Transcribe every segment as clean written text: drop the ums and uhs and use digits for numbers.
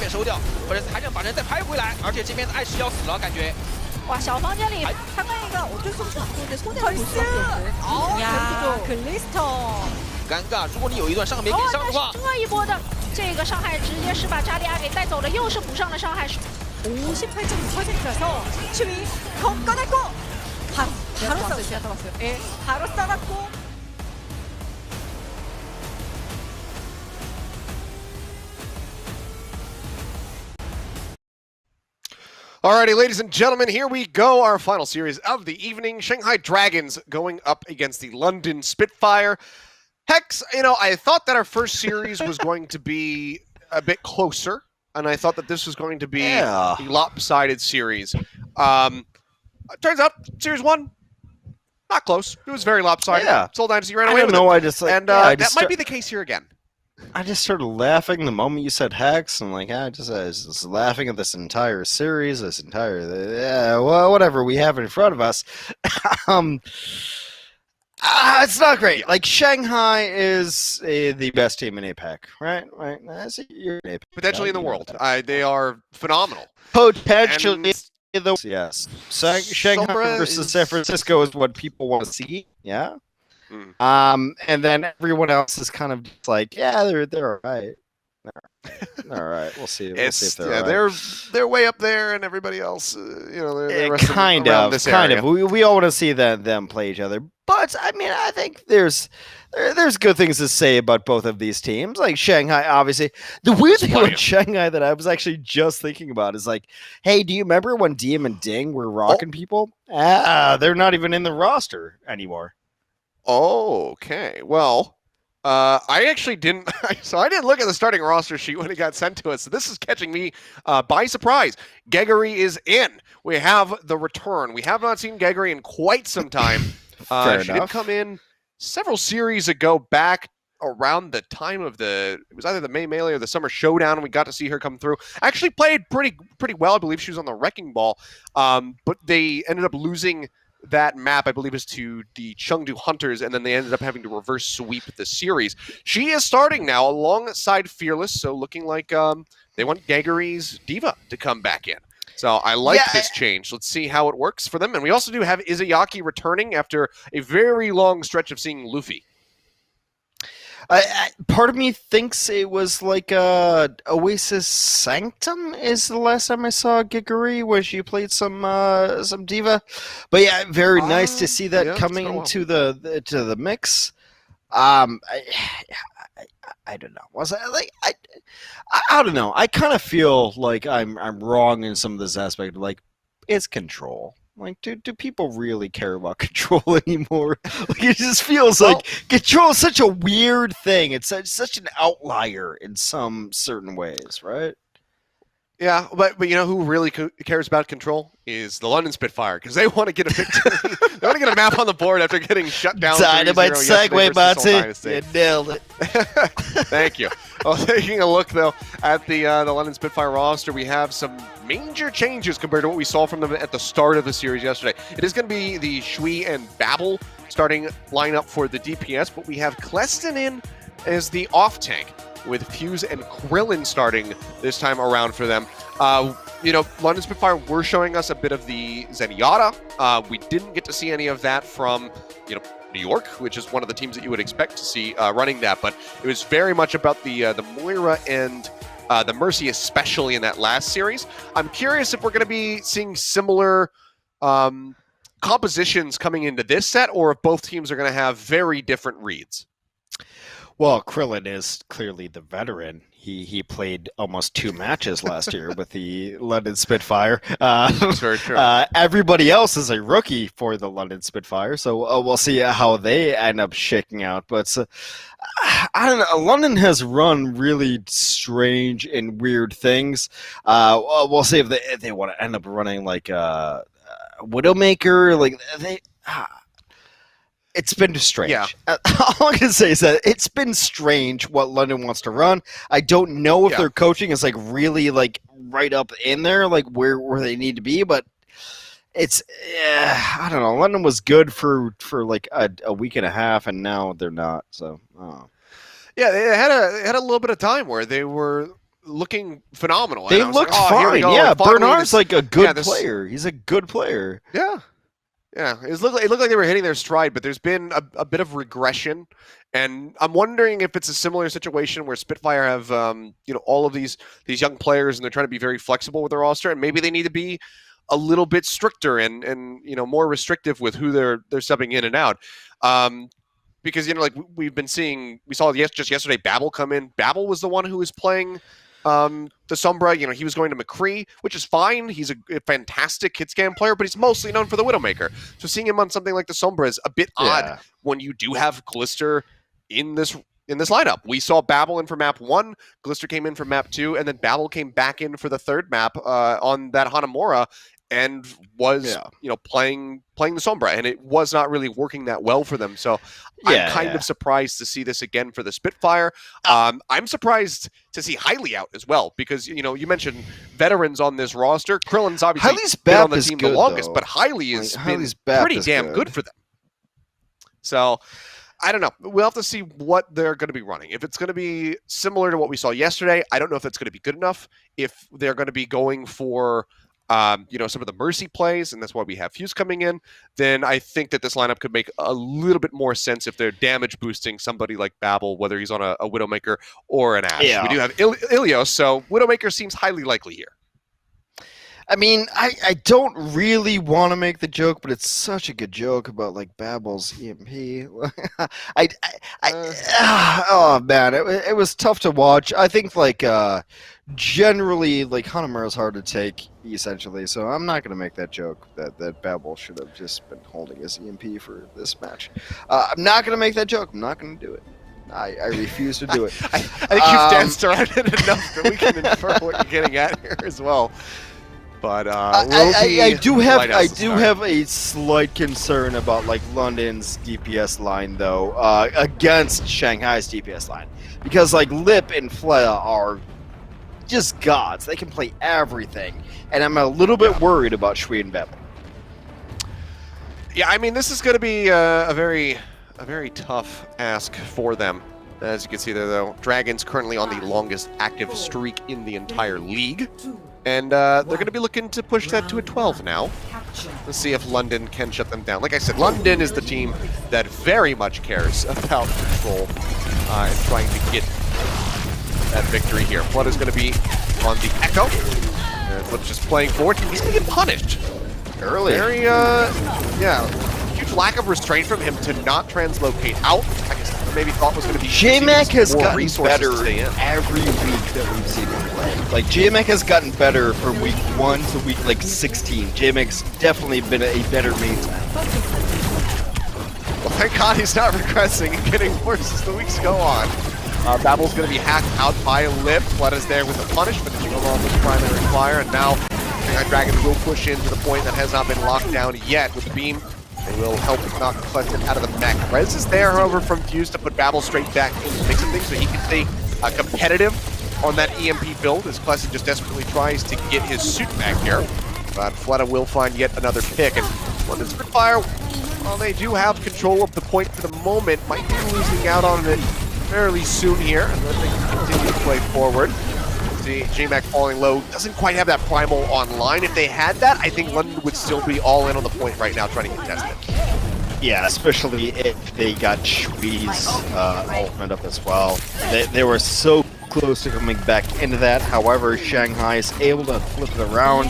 点收掉，或者还想把人再拍回来，而且这边艾什要死了，感觉。哇，小房间里他们一个，我就说不上，很香。哦呀 ，Crystal。尴尬，如果你有一段伤没给上的话，这一波的这个伤害直接是把扎利亚给带走了，又是补上了伤害。58.5%서 춤이 더 꺼냈고 바로 싸웠어요. 예, 바로 싸웠고. Alrighty, ladies and gentlemen, here we go. Our final series of the evening. Shanghai Dragons going up against the London Spitfire. Hex, I thought that our first series was going to be a bit closer, and I thought that this was going to be a lopsided series. Turns out, Series 1, not close. It was very lopsided. Yeah. Seoul Dynasty ran away with it. That might be the case here again. I just started laughing the moment you said Hex. I'm like, I was just laughing at this entire series, whatever we have in front of us. It's not great. Like, Shanghai is the best team in APAC, right? Potentially in the world. They are phenomenal. Potentially, yes. Shanghai versus San Francisco is what people want to see. Yeah. And then everyone else is kind of just like, yeah, they're all right. All right, we'll see. We'll see if they're way up there, and everybody else, they're kind of. We all want to see them play each other, but I mean, I think there's good things to say about both of these teams. Like Shanghai, obviously, the weird thing about Shanghai that I was actually just thinking about is like, hey, do you remember when Diem and Ding were rocking people? They're not even in the roster anymore. Oh, okay. Well. I actually didn't. So I didn't look at the starting roster sheet when it got sent to us. So this is catching me by surprise. Geggery is in. We have the return. We have not seen Geggery in quite some time. She did come in several series ago, back around the time of it was either the May Melee or the Summer Showdown. And we got to see her come through. Actually played pretty well. I believe she was on the Wrecking Ball, but they ended up losing. That map, I believe, is to the Chengdu Hunters, and then they ended up having to reverse sweep the series. She is starting now alongside Fearless, so looking like they want Geggery's Diva to come back in. So I like this change. Let's see how it works for them. And we also do have Izayaki returning after a very long stretch of seeing Luffy. Part of me thinks it was like Oasis Sanctum is the last time I saw Geggery, where she played some Diva. But yeah, very nice to see that coming into the mix. I don't know. Was I like I don't know. I kind of feel like I'm wrong in some of this aspect. Like, it's Control. Like, do people really care about Control anymore? Like, it just feels like Control is such a weird thing. It's such an outlier in some certain ways, right? Yeah, but you know who really cares about Control is the London Spitfire, because they want to get a victory. They want to get a map on the board after getting shut down. Dynamite segue, Batsy. You nailed it. Thank you. Well, taking a look, though, at the London Spitfire roster, we have some major changes compared to what we saw from them at the start of the series yesterday. It is going to be the Shui and Babel starting lineup for the DPS, but we have Kleston in as the off-tank, with Fuse and Krillin starting this time around for them. London Spitfire were showing us a bit of the Zenyatta. We didn't get to see any of that from, New York, which is one of the teams that you would expect to see running that. But it was very much about the Moira and the Mercy, especially in that last series. I'm curious if we're going to be seeing similar compositions coming into this set, or if both teams are going to have very different reads. Well, Krillin is clearly the veteran. He played almost 2 matches last year with the London Spitfire. Sure. Everybody else is a rookie for the London Spitfire, so we'll see how they end up shaking out. But I don't know. London has run really strange and weird things. We'll see if they want to end up running like Widowmaker. Like they. It's been strange. Yeah. All I can say is that it's been strange what London wants to run. I don't know if their coaching is like really like right up in there, like where they need to be, but it's I don't know. London was good for like a week and a half, and now they're not. So yeah, they had a little bit of time where they were looking phenomenal. They and I was looked like, oh, here we fine. go. Yeah, Finally, Bernard's like a good this- player. He's a good player. Yeah. Yeah, it looked like they were hitting their stride, but there's been a bit of regression, and I'm wondering if it's a similar situation where Spitfire have all of these young players, and they're trying to be very flexible with their roster, and maybe they need to be a little bit stricter and more restrictive with who they're subbing in and out, because like we've been seeing, we saw just yesterday Babel come in. Babel was the one who was playing the Sombra. He was going to McCree, which is fine. He's a fantastic hit scan player, but he's mostly known for the Widowmaker. So seeing him on something like the Sombra is a bit odd when you do have Glister in this lineup. We saw Babel in for map 1, Glister came in for map 2, and then Babel came back in for the third map on that Hanamura, and was playing the Sombra, and it was not really working that well for them. So I'm kind of surprised to see this again for the Spitfire. I'm surprised to see Highly out as well, because you mentioned veterans on this roster. Krillin's obviously been on the team the longest, but Highly has been pretty damn good for them. So I don't know. We'll have to see what they're going to be running. If it's going to be similar to what we saw yesterday, I don't know if that's going to be good enough. If they're going to be going for some of the Mercy plays, and that's why we have Fuse coming in, then I think that this lineup could make a little bit more sense if they're damage boosting somebody like Babel, whether he's on a Widowmaker or an Ashe. Yeah. We do have Ilios, so Widowmaker seems highly likely here. I mean, I don't really want to make the joke, but it's such a good joke about like Babel's EMP. Oh man, it was tough to watch. I think generally Hanamura is hard to take essentially, so I'm not going to make that joke that Babel should have just been holding his EMP for this match. I'm not going to make that joke. I'm not going to do it. I refuse to do it. I think you've danced around it enough that we can infer what you're getting at here as well. But I do have a slight concern about London's DPS line though against Shanghai's DPS line, because Lip and Fleta are just gods. They can play everything, and I'm a little bit worried about Shui and Babel. Yeah, I mean this is going to be a very tough ask for them. As you can see there, though, Dragon's currently on the longest active streak in the entire league. And they're going to be looking to push that to a 12 now. Let's see if London can shut them down. Like I said, London is the team that very much cares about control and trying to get that victory here. Flood is going to be on the Echo. And Flood's just playing forward. He's going to get punished early. Very, huge lack of restraint from him to not translocate out. I guess maybe thought was going to be JMac has gotten better every week that we've seen him play. JMac has gotten better from week 1 to week 16. JMac's definitely been a better main time. Well, thank God he's not regressing and getting worse as the weeks go on. Babel's going to be hacked out by Lip. Flood is there with the punish, finishing along with primary fire, and now Shanghai Dragons will push into the point that has not been locked down yet with the beam. They will help knock Cleston out of the mech. Rez is there, however, from Fuse to put Babel straight back into the mix of things, so he can stay competitive on that EMP build as Cleston just desperately tries to get his suit back here. But Fleta will find yet another pick. And London Spitfire, while they do have control of the point for the moment, might be losing out on it fairly soon here, and then they can continue to play forward. See, JMac falling low, doesn't quite have that primal online. If they had that, I think London would still be all in on the point right now trying to contest it. Yeah, especially if they got Shui's ultimate up as well. They were so close to coming back into that. However, Shanghai is able to flip it around.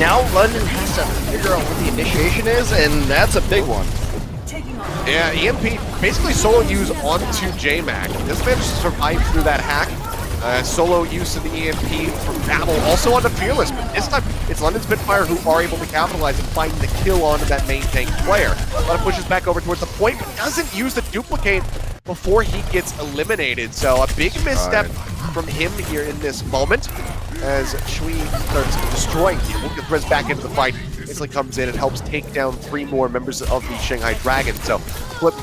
Now London has to figure out what the initiation is, and that's a big one. Yeah, EMP basically solo use onto JMac. This managed to survive through that hack. Solo use of the EMP from Babel, also onto Fearless, but this time it's London Spitfire who are able to capitalize and find the kill onto that main tank player. But pushes back over towards the point, but doesn't use the duplicate before he gets eliminated. So a big misstep from him here in this moment as Shui starts destroying people. Gets Rez back into the fight. Basically comes in and helps take down 3 more members of the Shanghai Dragons. So Flip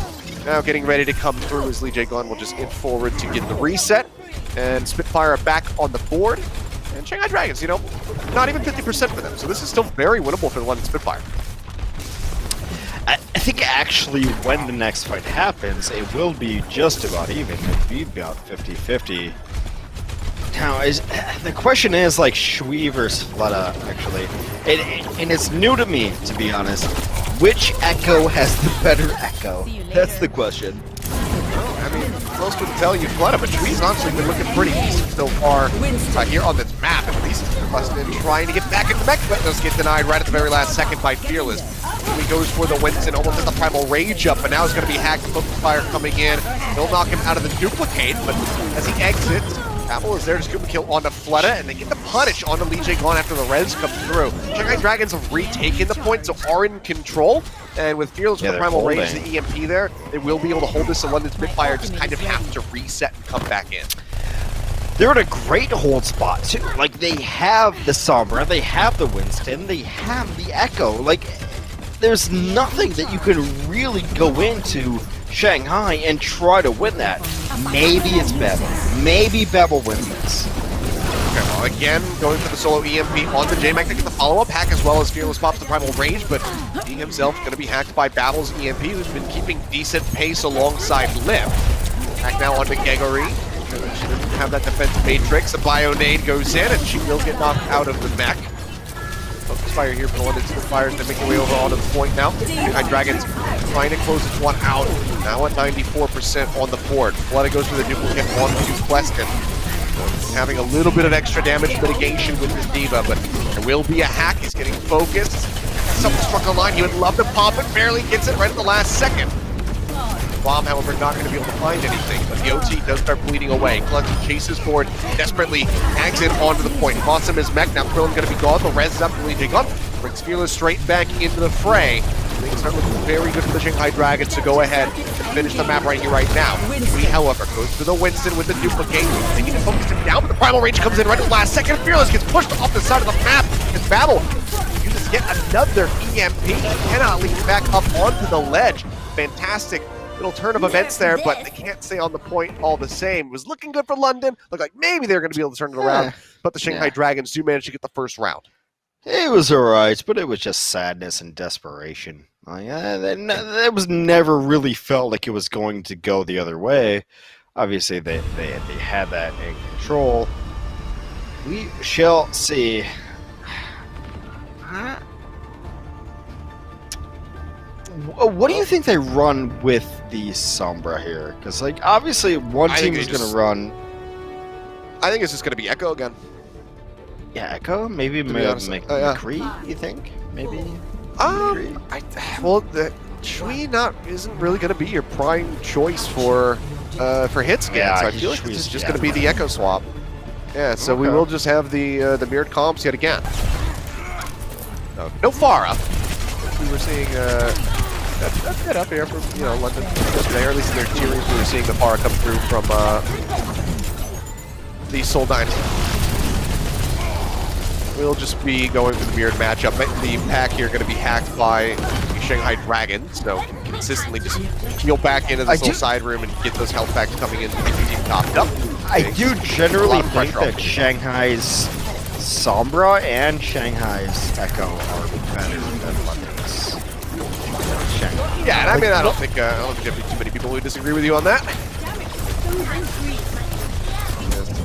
now getting ready to come through as Lee J. Gunn will just inch forward to get the reset. And Spitfire back on the board. And Shanghai Dragons, not even 50% for them. So this is still very winnable for the London Spitfire. I think actually when the next fight happens, it will be just about even. It'll be about 50-50. Now, the question is, like, Shui versus Fleta, actually. And it's new to me, to be honest. Which Echo has the better Echo? That's the question. I mean, most would tell you Fleta, but Shui's honestly been looking pretty decent so far here on this map, at least. Bustin trying to get back into mech, but does get denied right at the very last second by Fearless. He goes for the Winston, almost at the Primal Rage up, but now it's going to be hacked. Spitfire coming in. He'll knock him out of the duplicate, but as he exits, Apple is there to scoop a kill onto Fleta, and they get the punish onto Lee Jae-gon after the res comes through. Shanghai Dragons have retaken the point, so are in control. And with Fearless with the Primal Rage, the EMP there, they will be able to hold this, so London Spitfire just kind of have to reset and come back in. They're in a great hold spot, too. Like, they have the Sombra, they have the Winston, they have the Echo. Like, there's nothing that you can really go into Shanghai and try to win that. Maybe it's Bebel. Maybe Bebel wins this. Okay, well, again, going for the solo EMP on the J-Mac to get the follow-up hack, as well as Fearless pops the Primal Rage, but he himself going to be hacked by Babel's EMP, who's been keeping decent pace alongside Lip. Hack now onto Gegari. She doesn't have that defense matrix. A Bio-Nade goes in, and she will get knocked out of the mech. Focus fire here for the London Spitfires to make their way over onto the point now. Shanghai Dragons trying to close this one out. Now at 94% on the board. Fleta goes for the duplicate onto Queston. Having a little bit of extra damage mitigation with his Diva, but there will be a hack. He's getting focused. Something struck a line. He would love to pop it. Barely gets it right at the last second. Bomb, however, not going to be able to find anything, but the OT does start bleeding away. Clutch chases forward, desperately hags in onto the point. Costs him his mech. Now Krillin going to be gone. The res is up to Lee Jae-gon. Brings Fearless straight back into the fray. Things start looking very good for the Shanghai Dragons to go ahead and finish the map right here, right now. Lee, however, goes to the Winston with the duplicate. They need to focus him down, but the Primal Rage comes in right at the last second. Fearless gets pushed off the side of the map. It's Babel uses yet another EMP. He cannot lead back up onto the ledge. Fantastic little turn of events there, but they can't stay on the point all the same. It was looking good for London. Looked like maybe they're going to be able to turn it around, but the Shanghai Dragons do manage to get the first round. It was alright, but it was just sadness and desperation. Like, that was never really felt like it was going to go the other way. Obviously, they had that in control. We shall see. What do you think they run with the Sombra here? Because, like, obviously one team is going to run. I think it's just going to be Echo again. Yeah, Echo? Maybe McCree, you think? Maybe? Well, the Shui isn't really going to be your prime choice for hits again, so I feel like this is just going to be the Echo swap. Yeah, so we will just have the mirrored comps yet again. No Pharah. We were seeing that's bit up here from London yesterday, or at least in their series we were seeing the Pharah come through from the Seoul Dynasty. We'll just be going for the mirrored matchup. The pack here going to be hacked by the Shanghai Dragons, so consistently just heal back into this little side room and get those health packs coming in to get the team topped up. I do generally think that Shanghai's Sombra and Shanghai's Echo are better than London's Shanghai. Yeah, and I mean, I don't think there'll be too many people who disagree with you on that.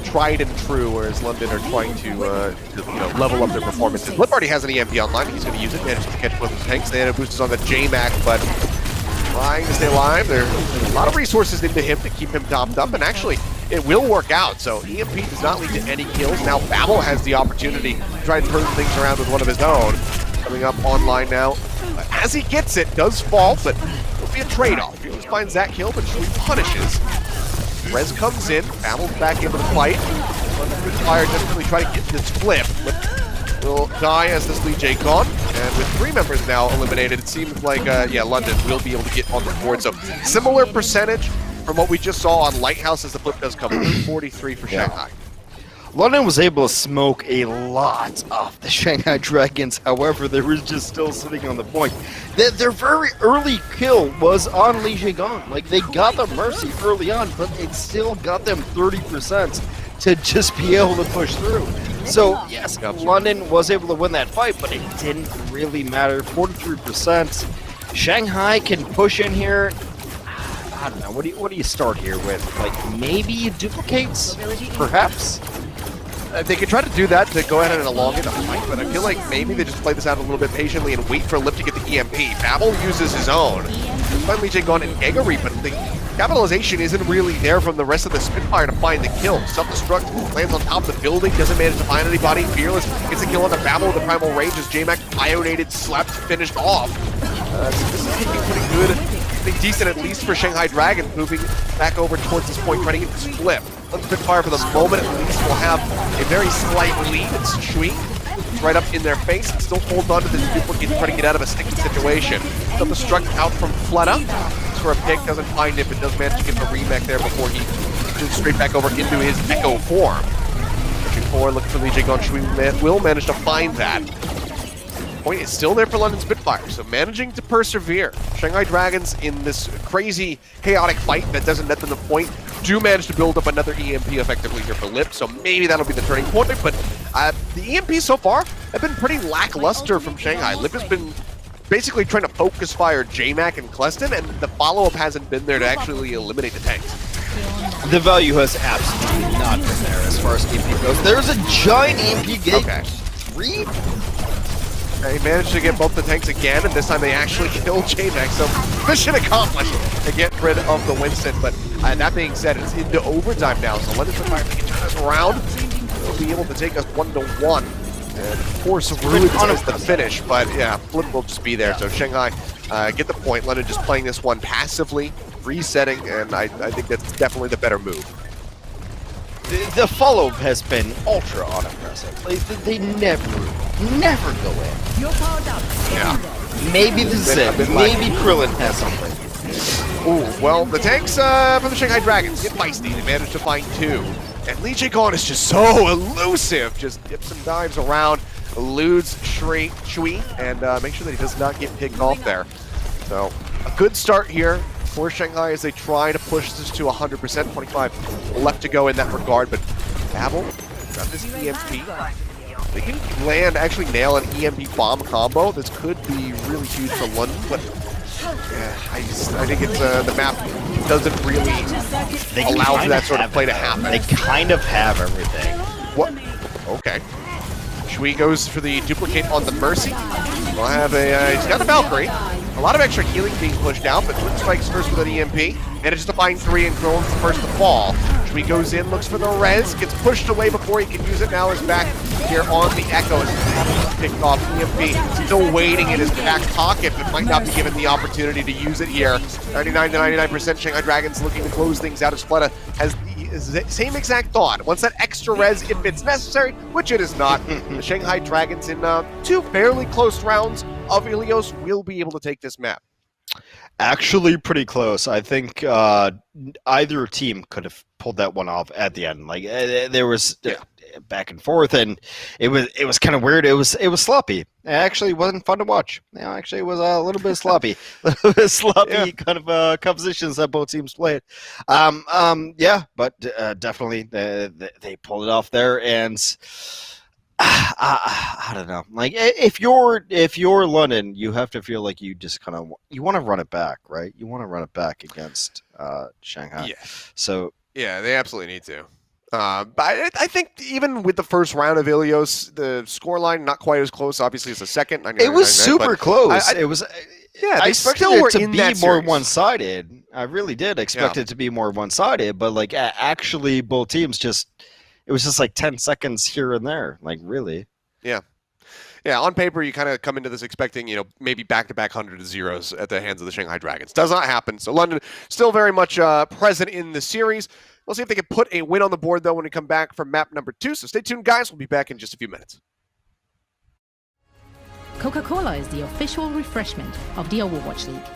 Tried and true, whereas London are trying to level up their performances. Blip already has an EMP online. He's going to use it. Managed to catch both his tanks. They had a boost on the J-Mac, but trying to stay alive. There's a lot of resources into him to keep him topped up, and actually, it will work out. So EMP does not lead to any kills. Now Babel has the opportunity to try and turn things around with one of his own. Coming up online now. As he gets it, does fall, but it'll be a trade-off. Fearless finds that kill, but Shui punishes. Rez comes in, Babel's back into the fight. Spitfire desperately try to get this flip, but will die as this Lee Jae-gon. And with 3 members now eliminated, it seems like, London will be able to get on the board. So similar percentage from what we just saw on Lighthouse as the flip does come through, 43 for Shanghai. London was able to smoke a lot of the Shanghai Dragons, however, they were just still sitting on the point. Their very early kill was on Lee Jae-gon. Like, they got the Mercy early on, but it still got them 30% to just be able to push through. So, yes, London was able to win that fight, but it didn't really matter. 43%. Shanghai can push in here. I don't know. What do you start here with? Like maybe duplicates, perhaps. They could try to do that to go ahead and elongate the fight, but I feel like maybe they just play this out a little bit patiently and wait for Lip to get the EMP. Babel uses his own. Finally Jagon and Geggery, but the capitalization isn't really there from the rest of the Spitfire to find the kill. Self-destruct lands on top of the building, doesn't manage to find anybody. Fearless gets a kill on the Babel with the Primal Rage as J-Mac ionated, slept, finished off. This is looking pretty good. I think decent at least for Shanghai Dragons, moving back over towards this point, trying to get this flip. Spitfire for the moment at least will have a very slight lead. It's Shui. It's right up in their face. Still holds on to this duplicate, trying to get out of a sticky situation. Self-destruct out from Fleta. Looks for a pick, doesn't find it, but does manage to get the remake there before he moves straight back over into his Echo form. Pushing forward, looking for Lee Jae-gon. Shui will manage to find that. Point is still there for London Spitfire, so managing to persevere. Shanghai Dragons in this crazy, chaotic fight that doesn't net them the point do manage to build up another EMP effectively here for Lip, so maybe that'll be the turning point, but the EMPs so far have been pretty lackluster from Shanghai. Lip has been basically trying to focus fire J-Mac and Kleston, and the follow-up hasn't been there to actually eliminate the tanks. The value has absolutely not been there as far as EMP goes. There's a giant EMP gate. Okay. 3? They managed to get both the tanks again, and this time they actually killed J-Mac, so mission accomplished to get rid of the Winston. But that being said, it's into overtime now, so London Spitfire can turn us around. They'll be able to take us 1-1 and force Ruins as the finish, but yeah, Flip will just be there. So Shanghai get the point. London just playing this one passively, resetting, and I think that's definitely the better move. The follow-up has been ultra unimpressive. Like, they never go in. Yeah. Maybe this is it. Maybe Krillin has something. Ooh, well, the tanks from the Shanghai Dragons get feisty. They managed to find 2. And Lee Jae-gon is just so elusive. Just dips and dives around, eludes Shui, and make sure that he does not get picked off there. So, a good start here for Shanghai as they try to push this to 100%. 25 left to go in that regard, but Babel got this EMP. They can land, actually nail an EMP bomb combo. This could be really huge for London, but yeah, I think it's the map doesn't really allow for that sort of play to happen. They kind of have everything. What? Okay. Shui goes for the duplicate on the Mercy. We'll have a, he's got a Valkyrie. A lot of extra healing being pushed out, but Twin strikes first with an EMP. Manages to find 3 and Krill's the first to fall. Shui goes in, looks for the res, gets pushed away before he can use it. Now is back here on the Echo. Picked off EMP. Still waiting in his back pocket, but might not be given the opportunity to use it here. 99 to 99% Shanghai Dragons looking to close things out as Fleta has the same exact thought. Wants that extra res if it's necessary, which it is not. The Shanghai Dragons in 2 fairly close rounds of Ilios will be able to take this map. Actually, pretty close. I think either team could have pulled that one off at the end. Like there was back and forth, and it was kind of weird. It was sloppy. It actually wasn't fun to watch. You know, actually, it was a little bit sloppy, kind of compositions that both teams played. But definitely they pulled it off there, and. I don't know. Like if you're London, you have to feel like you just kind of you want to run it back, right? You want to run it back against Shanghai. Yeah. So yeah, they absolutely need to. But I think even with the first round of Ilios, the scoreline not quite as close. Obviously, as the second. It was super close. It was. Yeah, I expected still were it to in be more one-sided. I really did expect it to be more one-sided, but like actually, both teams just. It was just like 10 seconds here and there, like really. Yeah. Yeah, on paper, you kind of come into this expecting, maybe back-to-back 100-0s at the hands of the Shanghai Dragons. Does not happen. So London still very much present in the series. We'll see if they can put a win on the board, though, when we come back from map number 2. So stay tuned, guys. We'll be back in just a few minutes. Coca-Cola is the official refreshment of the Overwatch League.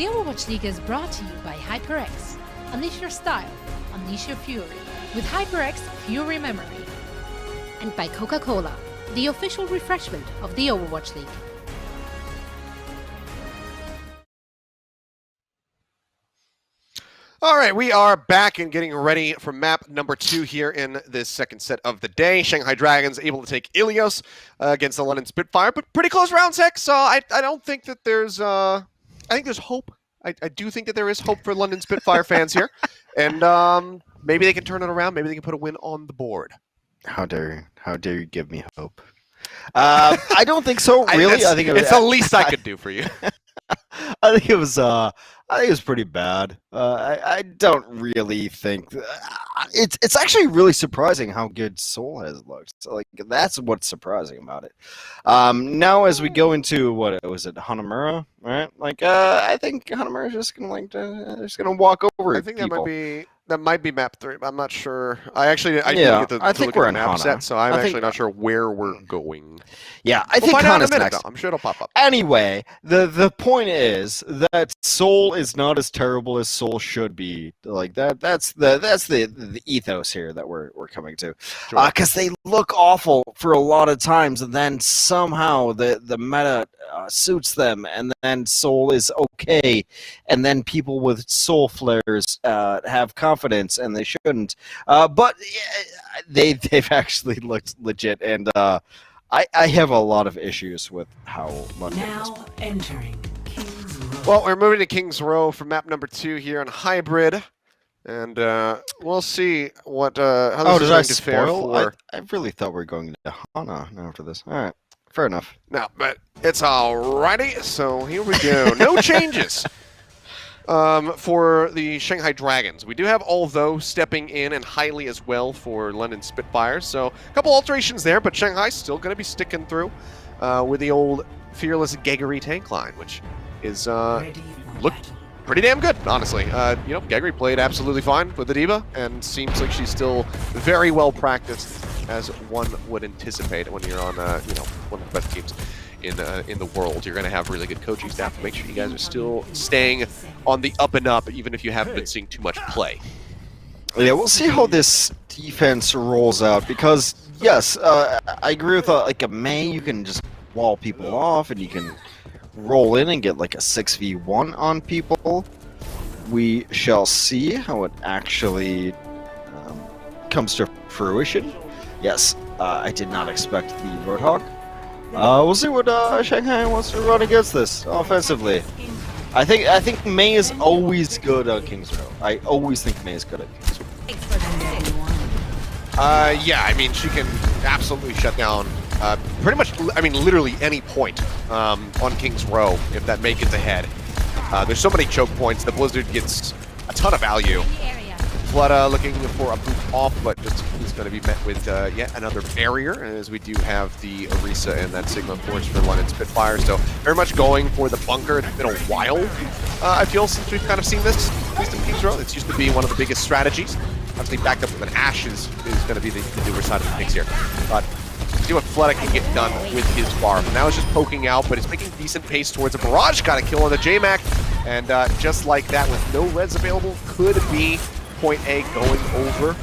The Overwatch League is brought to you by HyperX. Unleash your style, unleash your fury with HyperX Fury Memory. And by Coca-Cola, the official refreshment of the Overwatch League. All right, we are back and getting ready for map number 2 here in this second set of the day. Shanghai Dragons able to take Ilios against the London Spitfire, but pretty close round 6, so I don't think that there's... I think there's hope. I do think that there is hope for London Spitfire fans here, and maybe they can turn it around. Maybe they can put a win on the board. How dare you give me hope? I don't think so. Really, I think it's the least I could do for you. I think it was pretty bad. I don't really think it's actually really surprising how good Seoul has looked. So, like, that's what's surprising about it. Now as we go into what was it, Hanamura, right? Like I think Hanamura is just gonna walk over. I think people. that might be map 3. But I'm not sure. I didn't get to I think look we're at the in map Hana. set, so I'm actually not sure where we're going. Yeah, I We'll think find out in a Hana's minute, next. though. I'm sure it'll pop up. Anyway, the point is that Seoul is not as terrible as Seoul should be. Like that's the ethos here that we're coming to. Sure. Because they look awful for a lot of times, and then somehow the meta suits them, and then Seoul is okay, and then people with Soul flares have confidence, and they shouldn't. But they've actually looked legit, and I have a lot of issues with how London is. Now entering King's Row. Well, we're moving to King's Row for map number 2 here on Hybrid, and we'll see what how this is going to fare for. I really thought we were going to Hana after this. All right, fair enough. No, but it's alrighty. So here we go. No changes for the Shanghai Dragons. We do have Although stepping in, and Highly as well for London Spitfires. So a couple alterations there, but Shanghai's still going to be sticking through with the old Fearless Geggery tank line, which is looked pretty damn good, honestly. Geggery played absolutely fine with the Diva, and seems like she's still very well practiced, as one would anticipate when you're on one of the best teams in the world. You're going to have really good coaching staff to make sure you guys are still staying on the up and up, even if you haven't been seeing too much play. Yeah, we'll see how this defense rolls out, because yes, I agree with like a Mei. You can just wall people off, and you can roll in and get like a 6v1 on people. We shall see how it actually comes to fruition. Yes, I did not expect the Roadhog. We'll see what Shanghai wants to run against this offensively. I think Mei is always good on King's Row. I always think Mei is good at King's Row. Yeah, I mean, she can absolutely shut down pretty much, I mean, literally any point on King's Row if that Mei gets ahead. There's so many choke points. The Blizzard gets a ton of value. Flood looking for a boot off, but just is going to be met with yet another barrier, as we do have the Orisa and that Sigma Force for London Spitfire. So very much going for the bunker. It's been a while, I feel, since we've kind of seen this, at least in King's Row. It's used to be one of the biggest strategies. Obviously backed up with an Ashe is going to be the newer side of the mix here. But see what Flood can get done with his farm. Now it's just poking out, but it's making decent pace towards a barrage. Got a kill on the JMac, and just like that, with no res available, could be point A going over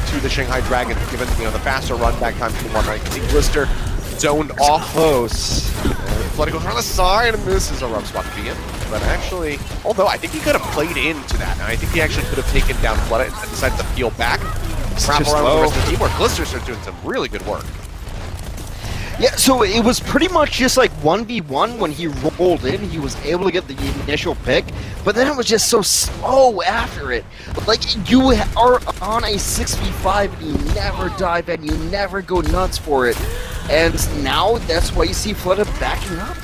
to the Shanghai Dragons, given the faster run back time to the one. Right, you can see Glister zoned off close. Flood goes around the side, and this is a rough spot to be in. But actually, although I think he could have played into that, and I think he actually could have taken down Flood and decided to peel back, wrap around with the rest of the team, where Glister starts doing some really good work. Yeah, so it was pretty much just like 1v1 when he rolled in. He was able to get the initial pick, but then it was just so slow after it. Like, you are on a 6v5 and you never dive and you never go nuts for it. And now that's why you see Flooded backing up.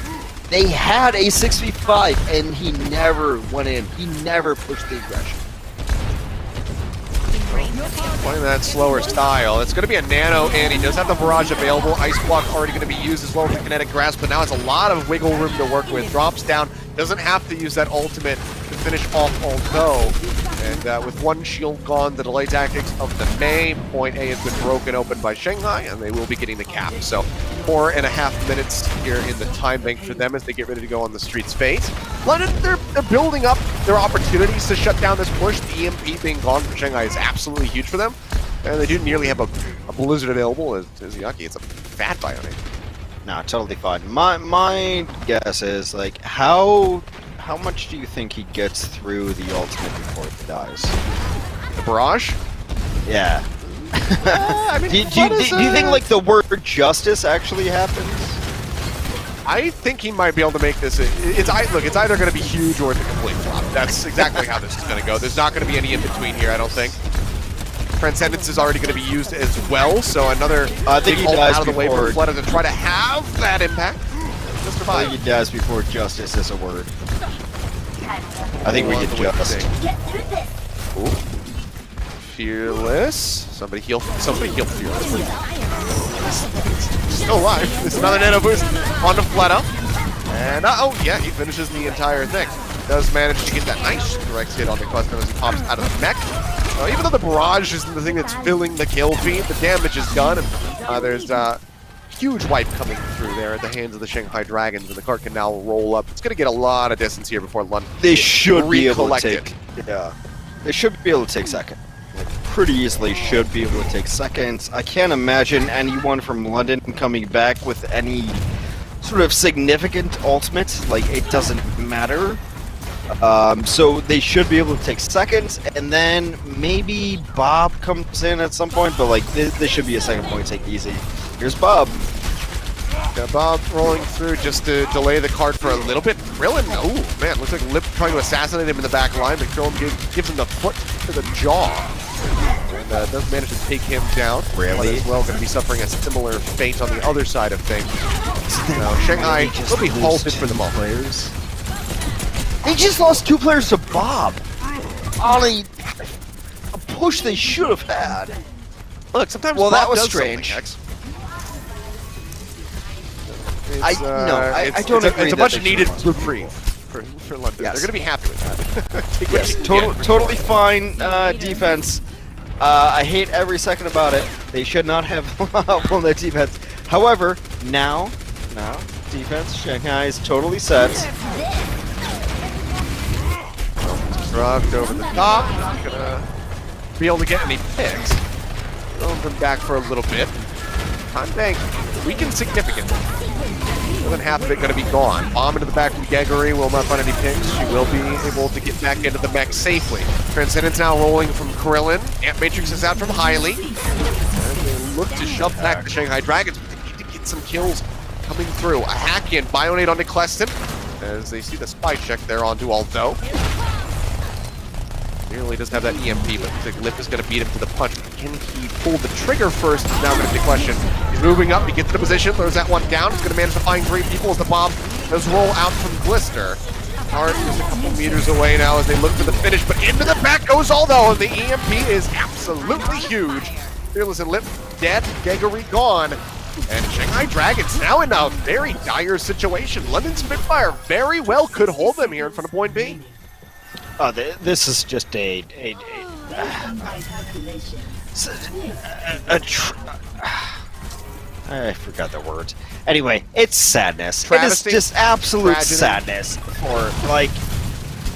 They had a 6v5 and he never went in. He never pushed the aggression. Playing that slower style. It's going to be a nano in. He does have the barrage available. Ice block already going to be used, as well as the kinetic grasp, but now it's a lot of wiggle room to work with. Drops down, doesn't have to use that ultimate to finish off Although. And with one shield gone, the delay tactics of the Mei, point A has been broken open by Shanghai, and they will be getting the cap. So 4.5 minutes here in the time bank for them as they get ready to go on the street's fate. London, they're building up their opportunities to shut down this push. The EMP being gone from Shanghai is absolutely huge for them. And they do nearly have a blizzard available as Yaki. It's a fat Bionic. No, totally fine. My guess is, like, how much do you think he gets through the ultimate before he dies? The barrage? Yeah. I mean, do you think, like, the word justice actually happens? I think he might be able to make this. It's either going to be huge or it's a complete flop. That's exactly how this is going to go. There's not going to be any in between here, I don't think. Transcendence is already going to be used as well, so another big ult out of the way for Flutter to try to have that impact. Just I think he dies before justice is a word. I think we get justice. Ooh. Fearless. Somebody heal Fearless. Still alive. It's another nano boost onto Fleta. And yeah, he finishes the entire thing. Does manage to get that nice direct hit on the cluster as he pops out of the mech. Even though the barrage isn't the thing that's filling the kill feed, the damage is done, and there's huge wipe coming through there at the hands of the Shanghai Dragons, and the cart can now roll up. It's going to get a lot of distance here before London. They should be able to take. Yeah, they should be able to take second. Like, pretty easily should be able to take seconds. I can't imagine anyone from London coming back with any sort of significant ultimate. Like, it doesn't matter. So they should be able to take seconds, and then maybe Bob comes in at some point, but like this should be a second point take easy. Here's Bob. Yeah, Bob rolling through just to delay the card for a little bit. Krillin, oh man, looks like Lip trying to assassinate him in the back line, but Krillin gives him the foot to the jaw. And does manage to take him down. Really? As well, going to be suffering a similar fate on the other side of things. Now, Shanghai will be halted for the moment. Players. They just lost 2 players to Bob on a push they should have had. Look, sometimes well, Bob that was does strange. I don't agree. It's a much needed reprieve for London. Yes. They're going to be happy with that. Yes, totally fine defense. I hate every second about it. They should not have won that defense. However, now defense, Shanghai is totally set. Drugged over the top. Not gonna be able to get any picks. Throw them back for a little bit. Time bank weakened significantly. More than half of it gonna be gone. Bomb into the back from Geggery will not find any picks. She will be able to get back into the mech safely. Transcendence now rolling from Krillin. Ant Matrix is out from Hylie. And they look to shove back the Shanghai Dragons, but they need to get some kills coming through. A hack in, Bionate onto Cleston, as they see the spy check there onto Aldo. Nearly doesn't have that EMP, but the Lip is going to beat him to the punch. Can he pull the trigger first? Is now going to be the question. He's moving up, he gets into position, throws that one down. He's going to manage to find 3 people as the bomb does roll out from Glister. Hart is a couple meters away now as they look for the finish, but into the back goes Aldo, and the EMP is absolutely huge. Fearless and Lip dead, Geggery gone. And Shanghai Dragons now in a very dire situation. London Spitfire very well could hold them here in front of point B. This is just I forgot the words. Anyway, it's sadness. Travesty? It is just absolute Tragedy? sadness for, like,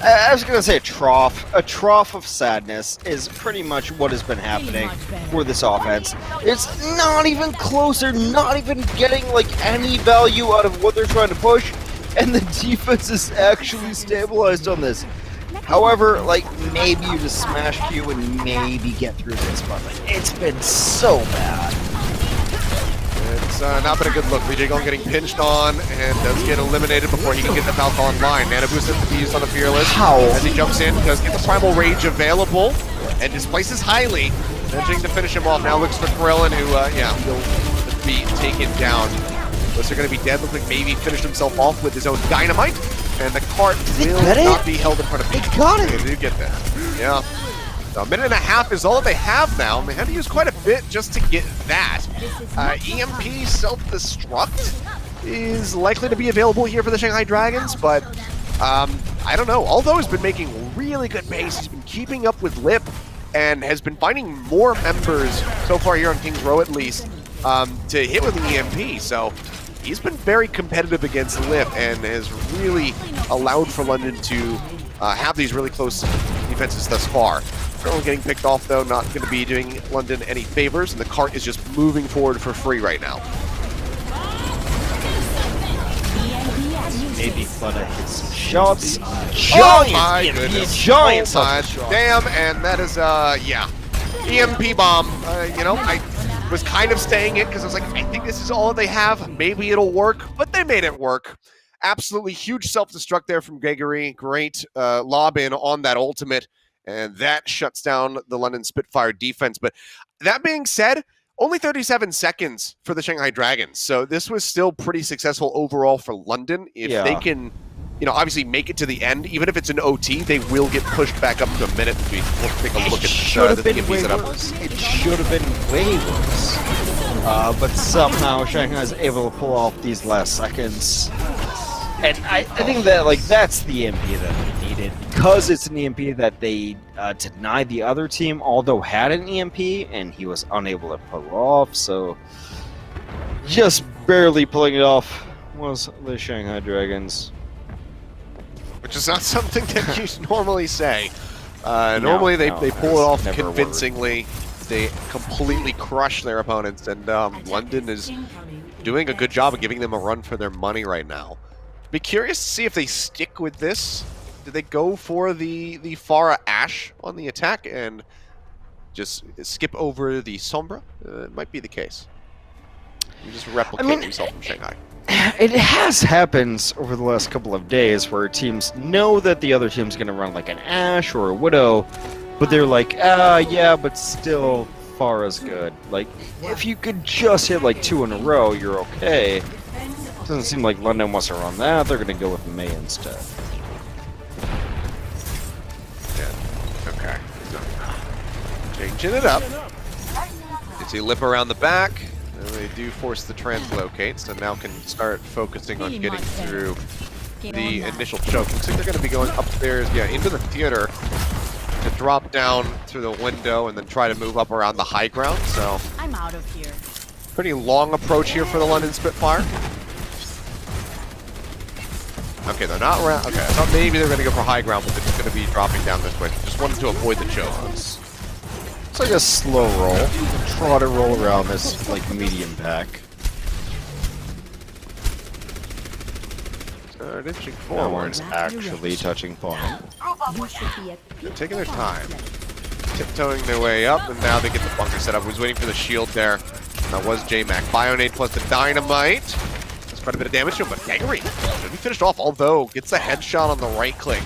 I was gonna say a trough. A trough of sadness is pretty much what has been happening for this offense. It's not even close. They're not even getting, like, any value out of what they're trying to push, and the defense is actually stabilized on this. However, like, maybe you just smash Q and maybe get through this, but like, it's been so bad. It's not been a good look. BJ Gong getting pinched on and does get eliminated before he can get the Falcon online. Nano Boost has to be used on the Fearless. How? As he jumps in, does get the Primal Rage available and displaces Hylie. Managing to finish him off. Now looks for Krillin, who, will be taken down. Those are going to be dead. Looks like maybe finished himself off with his own dynamite. And the cart will not be held in front of me. They got it! They do get that. Yeah. So 1.5 minutes is all that they have now, and they had to use quite a bit just to get that. EMP self-destruct is likely to be available here for the Shanghai Dragons, but I don't know. Aldo has been making really good pace. He's been keeping up with Lip and has been finding more members so far here on King's Row at least to hit with the EMP. So he's been very competitive against Lip and has really allowed for London to have these really close defenses thus far. Currently getting picked off, though, not going to be doing London any favors, and the cart is just moving forward for free right now. Maybe Flutter hits some shots. Oh my goodness. Giant Oh my damn, and that is, yeah. EMP bomb. You know, I was kind of staying it because I was like, I think this is all they have. Maybe it'll work, but they made it work. Absolutely huge self-destruct there from Gregory. Great lob in on that ultimate, and that shuts down the London Spitfire defense. But that being said, only 37 seconds for the Shanghai Dragons. So this was still pretty successful overall for London. If they can, you know, obviously make it to the end, even if it's an OT, they will get pushed back up to a minute. We'll take a look at the EMP setup. It should have been way worse. But somehow Shanghai is able to pull off these last seconds. And I think that, like, that's the EMP that they needed. Because it's an EMP that they denied the other team, although had an EMP, and he was unable to pull it off. So just barely pulling it off was the Shanghai Dragons. Which is not something that you normally say. Normally they pull it off convincingly. They completely crush their opponents, and London is doing a good job of giving them a run for their money right now. Be curious to see if they stick with this. Do they go for the Pharah Ashe on the attack and just skip over the Sombra? It might be the case. You just replicate what we saw from Shanghai. It has happened over the last couple of days where teams know that the other team's going to run like an Ashe or a Widow, but they're like, yeah, but still Pharah's good. Like, if you could just hit like 2 in a row, you're okay. Doesn't seem like London wants to run that. They're going to go with Mei instead. Yeah. Okay. So, changing it up. You see Lip around the back. And they do force the translocate, so now can start focusing on getting through the initial choke. Looks like they're going to be going upstairs, yeah, into the theater to drop down through the window and then try to move up around the high ground. So I'm out of here. Pretty long approach here for the London Spitfire. Okay, they're not around. Okay, I thought maybe they were going to go for high ground, but they're just going to be dropping down this way. Just wanted to avoid the choke. It's like a slow roll. Try to roll around this like medium pack. Start inching That forward. one's actually touching point. They're taking their time. Tiptoeing their way up, and now they get the bunker set up. Was waiting for the shield there. That was J-Mac. Bionade plus the dynamite. That's quite a bit of damage to him, but Gregory should be finished off, although gets the headshot on the right click.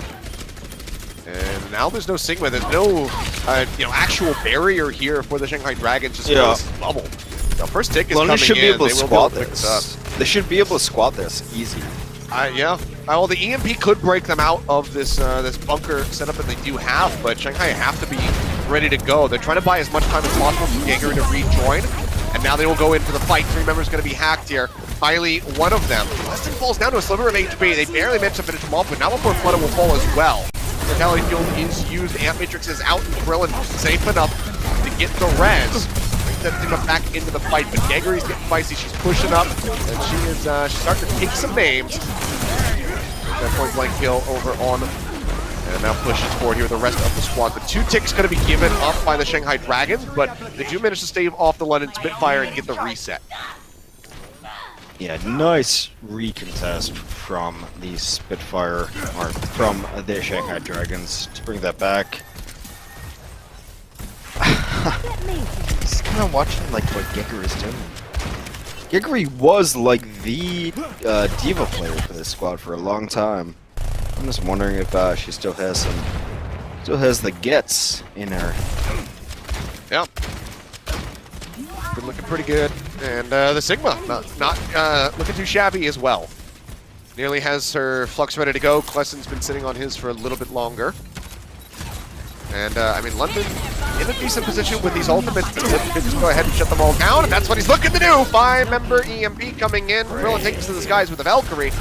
And now there's no Sigma. There's no actual barrier here for the Shanghai Dragons. Just this bubble. The first tick is coming should in. Be able to they will squat be able to pick this. this up. They should be able to squat this easy. Yeah. Well, the EMP could break them out of this this bunker setup that they do have, but Shanghai have to be ready to go. They're trying to buy as much time as possible for Gregory to rejoin, and now they will go in for the fight. 3 members going to be hacked here. Miley, one of them. Weston falls down to a sliver of HP. They barely managed to finish him off, but now before Flutter will fall as well. Mortality Field is used. Amp Matrix is out, and Krillin safe enough to get the res. Brings that thing back into the fight, but Gregory's getting feisty. She's pushing up, and she is she's starting to take some names. That point blank kill over on, and now pushes forward here with the rest of the squad. The 2 ticks going to be given up by the Shanghai Dragons, but they do manage to stave off the London Spitfire and get the reset. Yeah, nice recontest from the Spitfire, or from the Shanghai Dragons to bring that back. Just kind of watching like what Giger is doing. Gregory was like the diva player for this squad for a long time. I'm just wondering if she still has the gets in her. Yep. Been looking pretty good, and the Sigma not looking too shabby as well. Nearly has her flux ready to go. Klessen's been sitting on his for a little bit longer. And, I mean, London in a decent position with these ultimates. Could just go ahead and shut them all down, and that's what he's looking to do. 5-member EMP coming in. Krillin takes to the skies with the Valkyrie,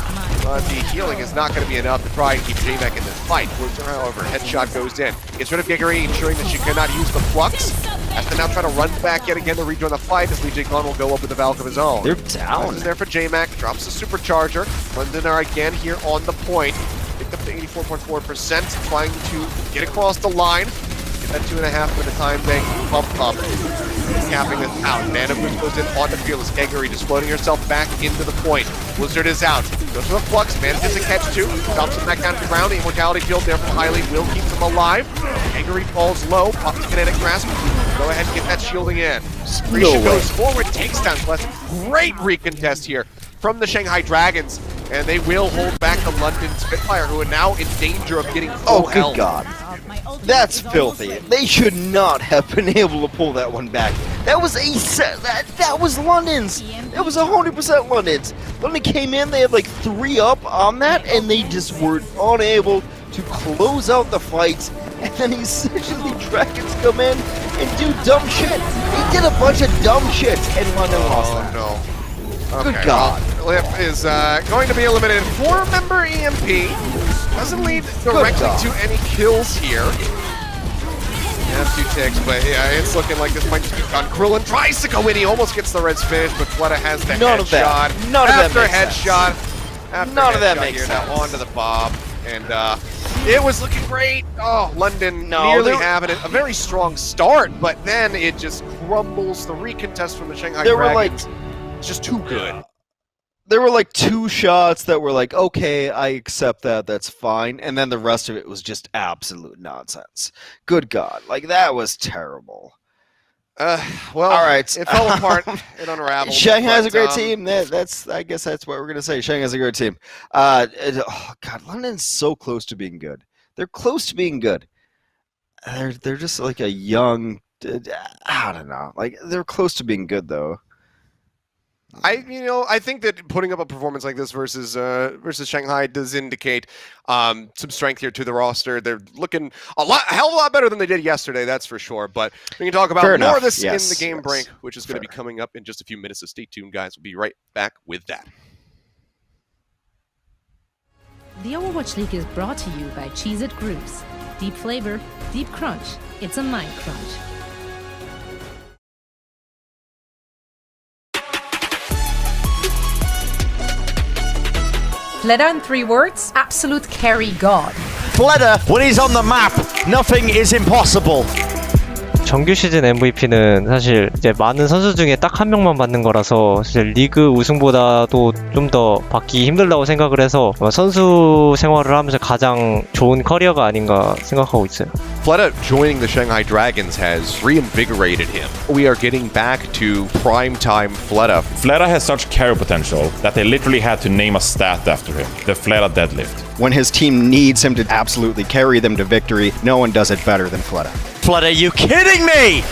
but the healing is not going to be enough to try and keep J-Mac in this fight. However, headshot goes in. Gets rid of Gregory, ensuring that she cannot use the flux. As to now try to run back yet again to rejoin the fight, as Lee Gun will go up with the Valk of his own. They're down. Is there for J-Mac, drops the supercharger. London are again here on the point. Picked up to 84.4%, trying to get across the line. Get that 2.5 by the time they bump up. Capping this out. Mana Boost goes in on the field as Geggery just floating herself back into the point. Blizzard is out. Goes for the Flux, manages to catch 2. Drops him back down to the ground. The Immortality field there from Highly will keep him alive. Geggery falls low, pops Kinetic Grasp. Go ahead and get that shielding in. Risha goes forward, takes down Celeste. Great recontest here from the Shanghai Dragons. And they will hold back the London Spitfire, who are now in danger of getting full health. Good God. That's filthy. They should not have been able to pull that one back. That was that was London's. It was 100% London's. London came in, they had like 3 up on that, and they just were unable to close out the fight. And then essentially Dragons come in and do dumb shit. They did a bunch of dumb shit, and London lost that. No. Okay, Good God. Lip is going to be eliminated. 4-member EMP. Doesn't lead directly to any kills here. Yeah, 2 ticks, but yeah, it's looking like this might just be done. Krillin tries to go in. He almost gets the Reds finish, but Fleta has the headshot. None of that makes headshot. sense. None of that makes sense. Now onto the Bob. And it was looking great. Oh, London nearly having a very strong start, but then it just crumbles. The recontest from the Shanghai Dragons. It's just too good. There were like 2 shots that were like, okay, I accept that, that's fine. And then the rest of it was just absolute nonsense. Good God. Like, that was terrible. Well, all right. It fell apart. It unraveled. Shanghai's a great team. I guess that's what we're going to say. Shanghai's a great team. Oh, God, London's so close to being good. They're close to being good. They're just like a young, I don't know. Like, they're close to being good, though. I think that putting up a performance like this versus Shanghai does indicate some strength here to the roster. They're looking a hell of a lot better than they did yesterday, that's for sure. But we can talk about more of this in the game break, which is going to be coming up in just a few minutes. So stay tuned, guys. We'll be right back with that. The Overwatch League is brought to you by Cheez-It Grooves. Deep flavor, deep crunch. It's a mind crunch. Fleta in 3 words, absolute carry god. Fleta, when he's on the map, nothing is impossible. 정규 시즌 MVP는 사실 이제 많은 선수 중에 딱 한 명만 받는 거라서 사실 리그 우승보다도 좀 더 받기 힘들다고 생각을 해서 선수 생활을 하면서 가장 좋은 커리어가 아닌가 생각하고 있어요. Fleta joining the Shanghai Dragons has reinvigorated him. We are getting back to prime-time Fleta. Fleta has such carry potential that they literally had to name a stat after him, the Fleta deadlift. When his team needs him to absolutely carry them to victory, no one does it better than Fleta. Fleta, you kidding me?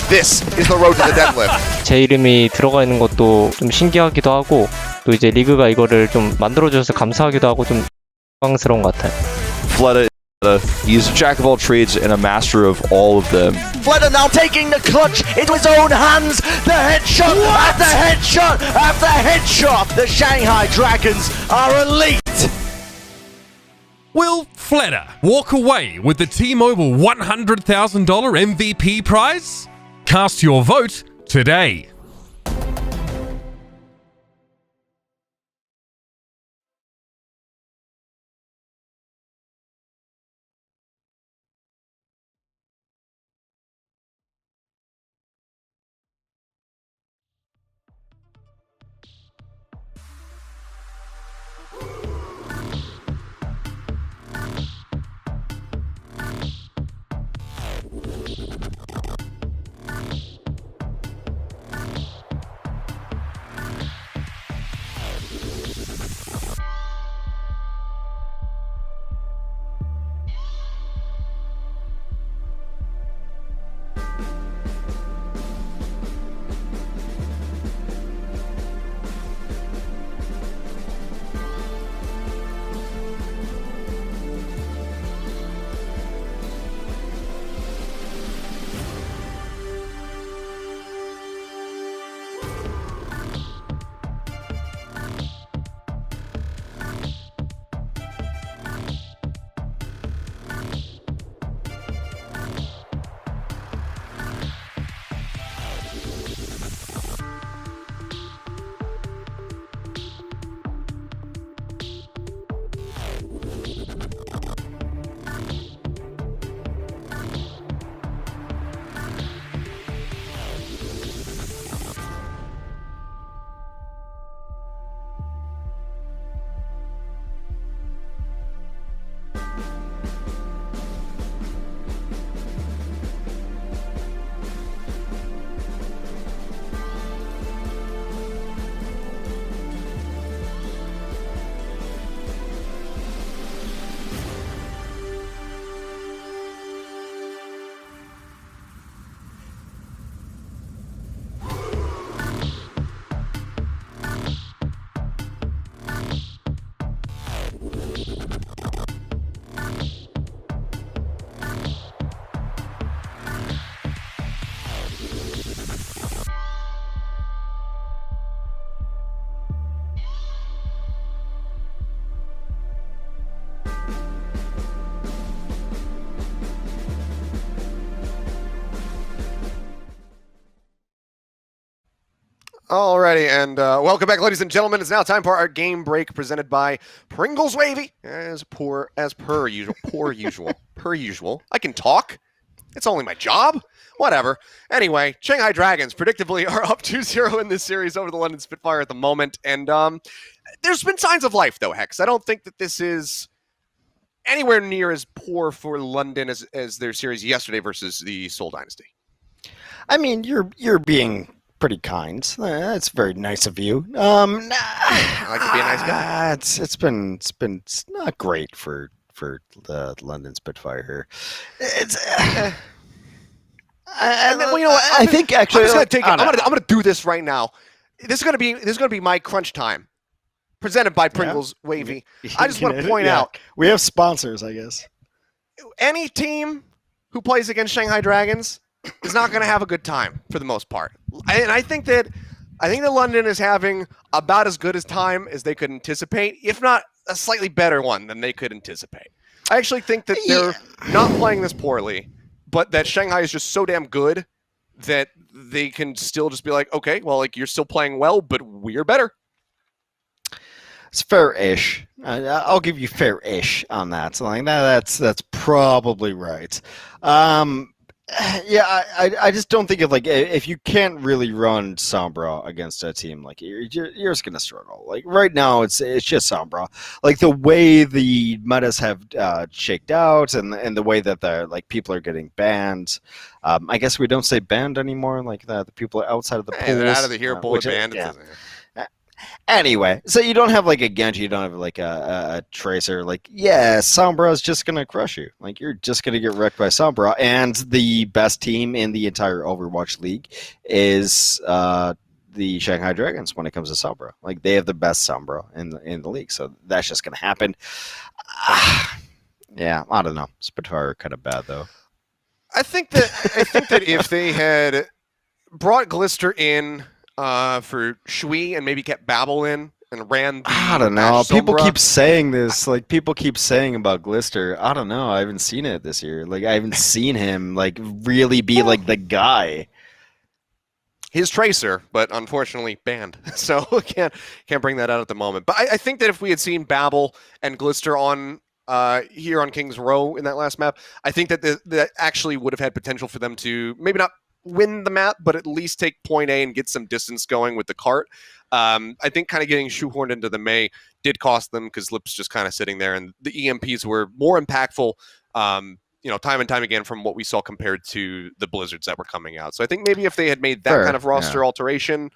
This is the road to the deadlift. 제 이름이 들어가 있는 것도 좀 신기하기도 하고 또 이제 리그가 이거를 좀 만들어줘서 감사하기도 하고 좀 영광스러운 것 같아요. Fleta, he's a jack of all trades and a master of all of them. Fleta now taking the clutch into his own hands. The headshot after headshot after headshot. The Shanghai Dragons are elite. Will Fleta walk away with the T-Mobile $100,000 MVP prize? Cast your vote today. Alrighty, and welcome back, ladies and gentlemen. It's now time for our game break presented by Pringles Wavy. As per usual. I can talk. It's only my job. Whatever. Anyway, Shanghai Dragons predictably are up 2-0 in this series over the London Spitfire at the moment, and there's been signs of life, though, Hex. I don't think that this is anywhere near as poor for London as their series yesterday versus the Seoul Dynasty. I mean, you're being pretty kind. That's very nice of you. I like to be a nice guy. It's not great for the London Spitfire here. I think actually I'm gonna do this right now. This is gonna be my crunch time, presented by Pringles Wavy. I just want to point out we have sponsors, I guess. Any team who plays against Shanghai Dragons is not going to have a good time for the most part. And I think that London is having about as good a time as they could anticipate, if not a slightly better one than they could anticipate. I actually think that they're not playing this poorly, but that Shanghai is just so damn good that they can still just be like, okay, well, like, you're still playing well, but we're better. It's fair-ish. I'll give you fair-ish on that. So like that's probably right. Yeah, I just don't think if you can't really run Sombra against a team, like you're just gonna struggle. Like right now, it's just Sombra. Like the way the metas have shaked out, and the way that the people are getting banned. I guess we don't say banned anymore. Like the people are outside of the pools. They're out of the hero pool banned. Yeah. Anyway, so you don't have a Genji, you don't have a Tracer. Sombra is just gonna crush you. Like you're just gonna get wrecked by Sombra, and the best team in the entire Overwatch League is the Shanghai Dragons when it comes to Sombra. Like they have the best Sombra in the league, so that's just gonna happen. Yeah, I don't know. Spitfire kind of bad though. I think that if they had brought Glister in for Shui and maybe kept Babel in and ran I don't know. People keep saying this. Like people keep saying about Glister. I don't know. I haven't seen it this year. Like I haven't seen him really be the guy. His Tracer, but unfortunately banned. So can't bring that out at the moment. But I think that if we had seen Babel and Glister on here on King's Row in that last map, I think that that actually would have had potential for them to maybe not win the map, but at least take point A and get some distance going with the cart. I think kind of getting shoehorned into the May did cost them because Lip's just kind of sitting there, and the EMPs were more impactful, time and time again from what we saw compared to the Blizzards that were coming out. So I think maybe if they had made that kind of roster alteration,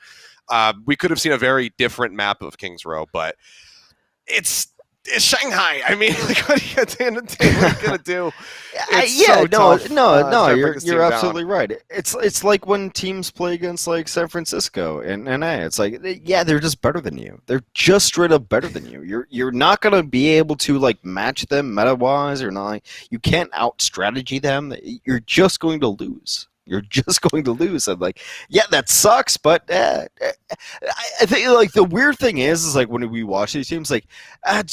we could have seen a very different map of King's Row, but it's Shanghai. I mean, what are you at the end of the day? What are you gonna do? You're absolutely right. It's like when teams play against San Francisco and NA. It's they're just better than you. They're just straight up better than you. You're not gonna be able to match them meta wise or not. You can't out strategy them. You're just going to lose. You're just going to lose. And that sucks. But I think the weird thing is when we watch these teams, do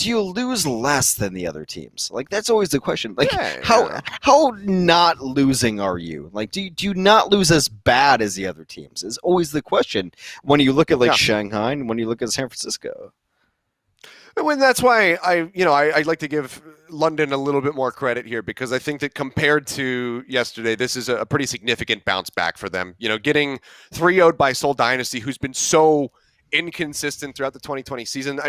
you lose less than the other teams? That's always the question. How not losing are you? Do you not lose as bad as the other teams? Is always the question when you look at Shanghai and when you look at San Francisco. And that's why I'd like to give London a little bit more credit here, because I think that compared to yesterday, this is a pretty significant bounce back for them. Getting 3-0'd by Seoul Dynasty, who's been so inconsistent throughout the 2020 season,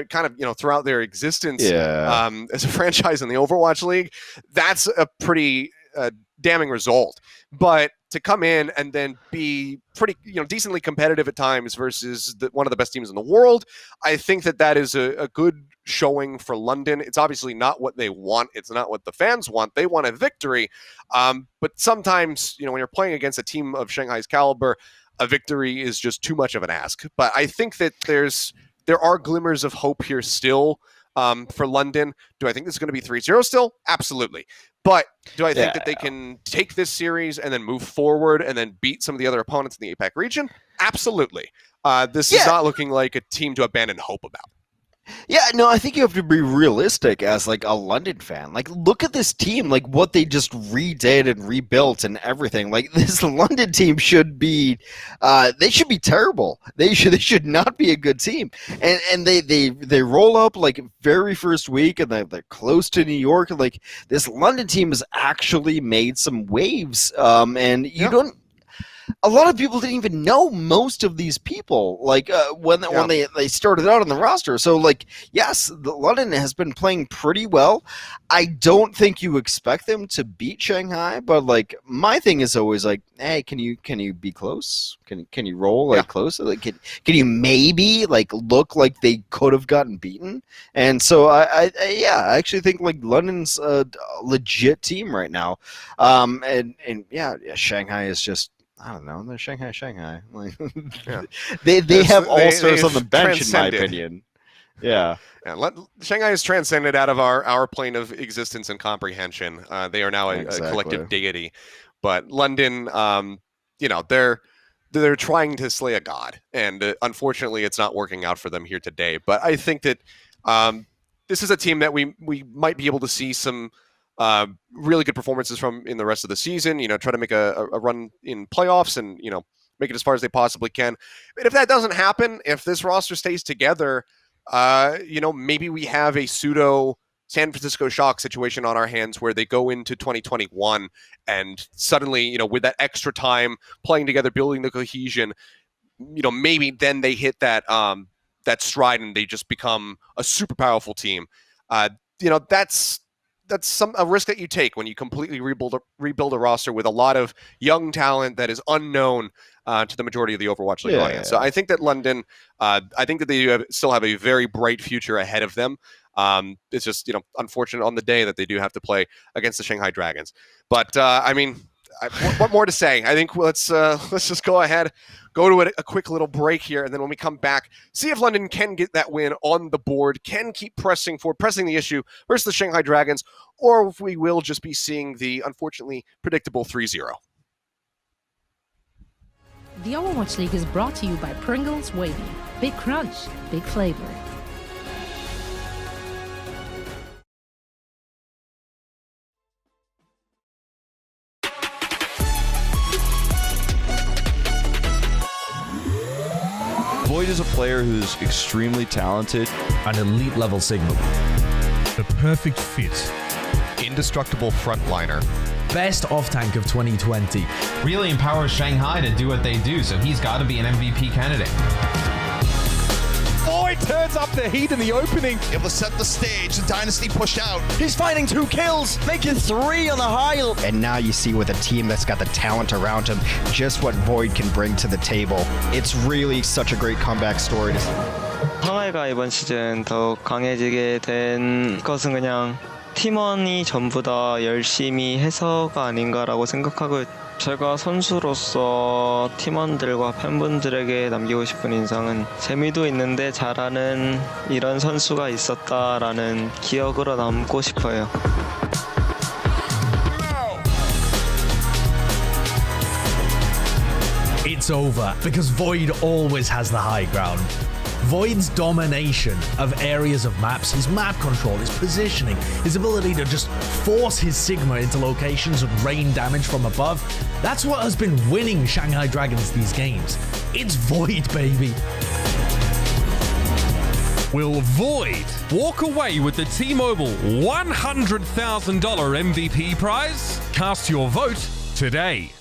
throughout their existence as a franchise in the Overwatch League, that's a pretty damning result. But to come in and then be pretty, decently competitive at times versus one of the best teams in the world, I think that is a good showing for London. It's obviously not what they want. It's not what the fans want. They want a victory. But sometimes, when you're playing against a team of Shanghai's caliber, a victory is just too much of an ask. But I think that there are glimmers of hope here still for London. Do I think this is going to be 3-0 still? Absolutely. But do I think that they can take this series and then move forward and then beat some of the other opponents in the APAC region? Absolutely. This is not looking like a team to abandon hope about. Yeah, no, I think you have to be realistic as like a London fan. Like, look at this team, like what they just redid and rebuilt and everything. Like, this London team should be, they should be terrible. They should not be a good team. And they roll up like very first week, and they're close to New York. And like, this London team has actually made some waves. And you don't. A lot of people didn't even know most of these people, like when they started out on the roster. So, like, yes, London has been playing pretty well. I don't think you expect them to beat Shanghai, but like my thing is always like, hey, can you be close? Can you roll like close? Like, can you maybe like look like they could have gotten beaten? And so I actually think like London's a legit team right now. And Shanghai is just. I don't know. They're Shanghai. Like, they have all-stars on the bench, in my opinion. Yeah. Shanghai has transcended out of our plane of existence and comprehension. They are now a collective deity. But London, they're trying to slay a god, and unfortunately, it's not working out for them here today. But I think that this is a team that we might be able to see some. Really good performances from in the rest of the season, try to make a run in playoffs and, make it as far as they possibly can. But if that doesn't happen, if this roster stays together, maybe we have a pseudo San Francisco Shock situation on our hands where they go into 2021 and suddenly, with that extra time playing together, building the cohesion, maybe then they hit that stride and they just become a super powerful team. That's a risk that you take when you completely rebuild a roster with a lot of young talent that is unknown to the majority of the Overwatch League audience. So I think that London, they still have a very bright future ahead of them. It's just unfortunate on the day that they do have to play against the Shanghai Dragons. But what more to say? I think let's just go ahead, go to a quick little break here, and then when we come back, see if London can get that win on the board, can keep pressing the issue versus the Shanghai Dragons, or if we will just be seeing the unfortunately predictable 3-0. The Overwatch League is brought to you by Pringles Wavy. Big crunch, big flavor. Void is a player who's extremely talented. An elite level signal. The perfect fit. Indestructible frontliner. Best off-tank of 2020. Really empowers Shanghai to do what they do, so he's got to be an MVP candidate. Void turns up the heat in the opening. Able to set the stage, the Dynasty pushed out. He's finding 2 kills, making 3 on the Heil. And now you see with a team that's got the talent around him, just what Void can bring to the table. It's really such a great comeback story. 상하이가 이번 시즌 더욱 강해지게 된 것은 그냥 팀원이 전부 다 열심히 해서가 아닌가라고 생각하고 제가 선수로서 팀원들과 팬분들에게 남기고 싶은 인상은 재미도 있는데 잘하는 이런 선수가 있었다라는 기억으로 남고 싶어요. It's over because Void always has the high ground. Void's domination of areas of maps, his map control, his positioning, his ability to just force his Sigma into locations and rain damage from above, that's what has been winning Shanghai Dragons these games. It's Void, baby. Will Void walk away with the T-Mobile $100,000 MVP prize? Cast your vote today.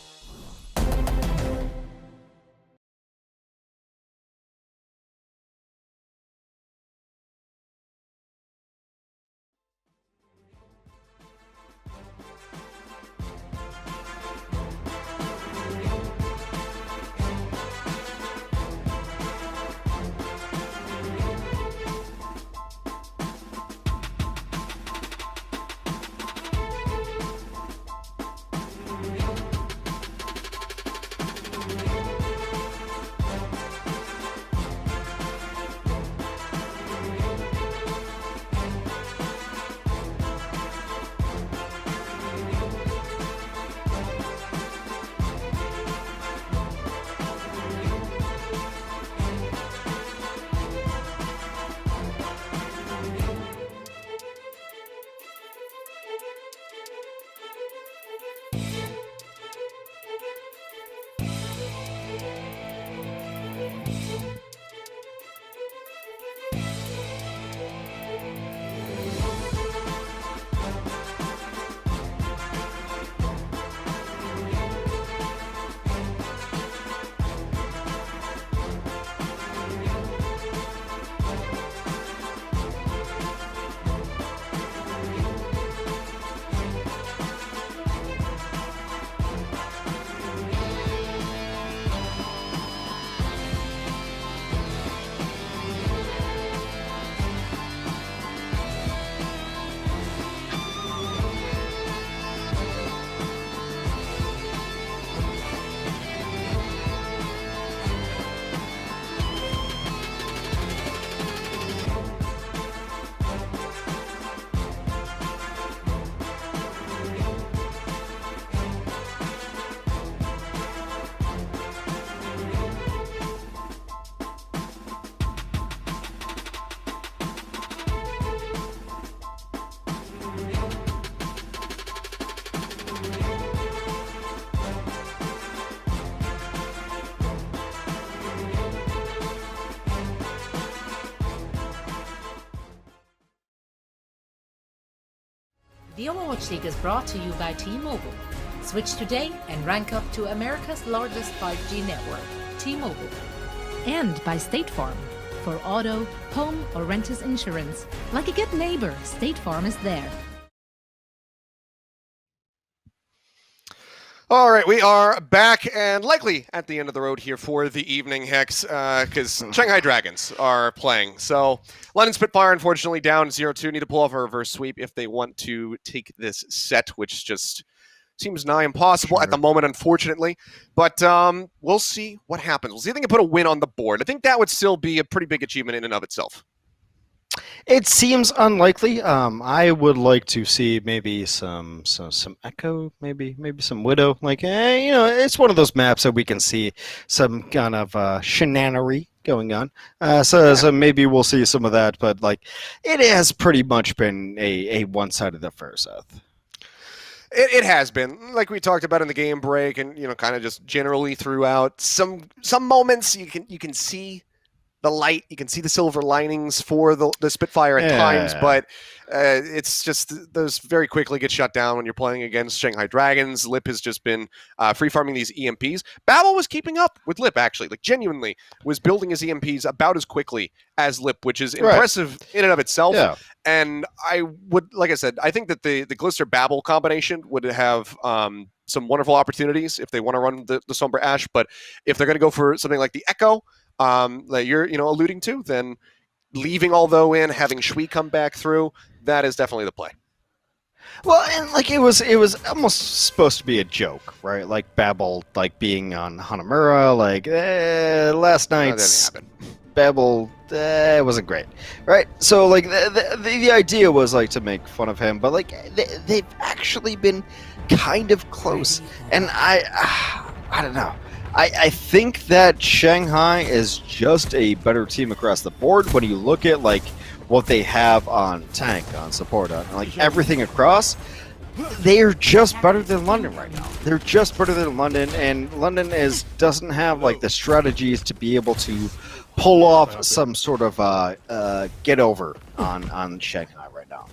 The Overwatch League is brought to you by T-Mobile. Switch today and rank up to America's largest 5G network, T-Mobile. And by State Farm. For auto, home, or renters insurance, like a good neighbor, State Farm is there. All right, we are back and likely at the end of the road here for the evening, Hex, because Shanghai Dragons are playing. So London Spitfire, unfortunately, down 0-2. Need to pull off a reverse sweep if they want to take this set, which just seems nigh impossible at the moment, unfortunately. But we'll see what happens. We'll see if they can put a win on the board. I think that would still be a pretty big achievement in and of itself. It seems unlikely. I would like to see maybe some Echo, maybe some Widow. Like, it's one of those maps that we can see some kind of shenanery going on. So maybe we'll see some of that. But like, it has pretty much been a one-sided affair, Seth. It has been, like we talked about in the game break, and kind of just generally throughout. Some moments you can see the light, you can see the silver linings for the Spitfire at times, but it's just those very quickly get shut down when you're playing against Shanghai Dragons. Lip has just been free farming these EMPs. Babel was keeping up with Lip, actually, like genuinely was building his EMPs about as quickly as Lip, which is impressive in and of itself. Yeah. And I would, like I said, I think that the Glister Babel combination would have some wonderful opportunities if they want to run the Sombra Ash, but if they're going to go for something like the Echo, that you're alluding to, then leaving Although in, having Shui come back through, that is definitely the play. Well, and like it was almost supposed to be a joke, right? Like Babel like being on Hanamura, like last night's Babel it wasn't great, right? So like the idea was like to make fun of him, but like they've actually been kind of close, and I don't know. I think that Shanghai is just a better team across the board when you look at like what they have on tank, on support, on like everything across. They are just better than London right now. They're just better than London, and London doesn't have like the strategies to be able to pull off some sort of get over on Shanghai right now.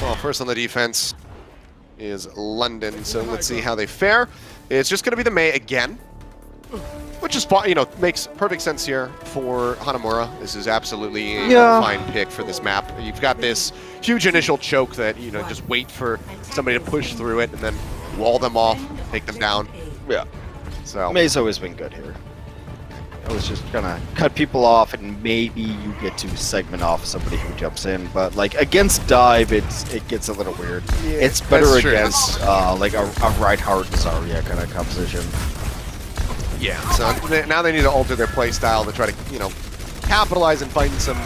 Well, first on the defense is London, so let's see how they fare. It's just going to be the Mei again, which is fine, makes perfect sense here for Hanamura. This is absolutely a fine pick for this map. You've got this huge initial choke that, just wait for somebody to push through it and then wall them off, take them down. Yeah. So Mei's always been good here. I was just gonna cut people off and maybe you get to segment off somebody who jumps in, but like against dive, it gets a little weird. Yeah, it's better against like a Reinhardt Zarya kind of composition. Yeah, so now they need to alter their play style to try to capitalize and find some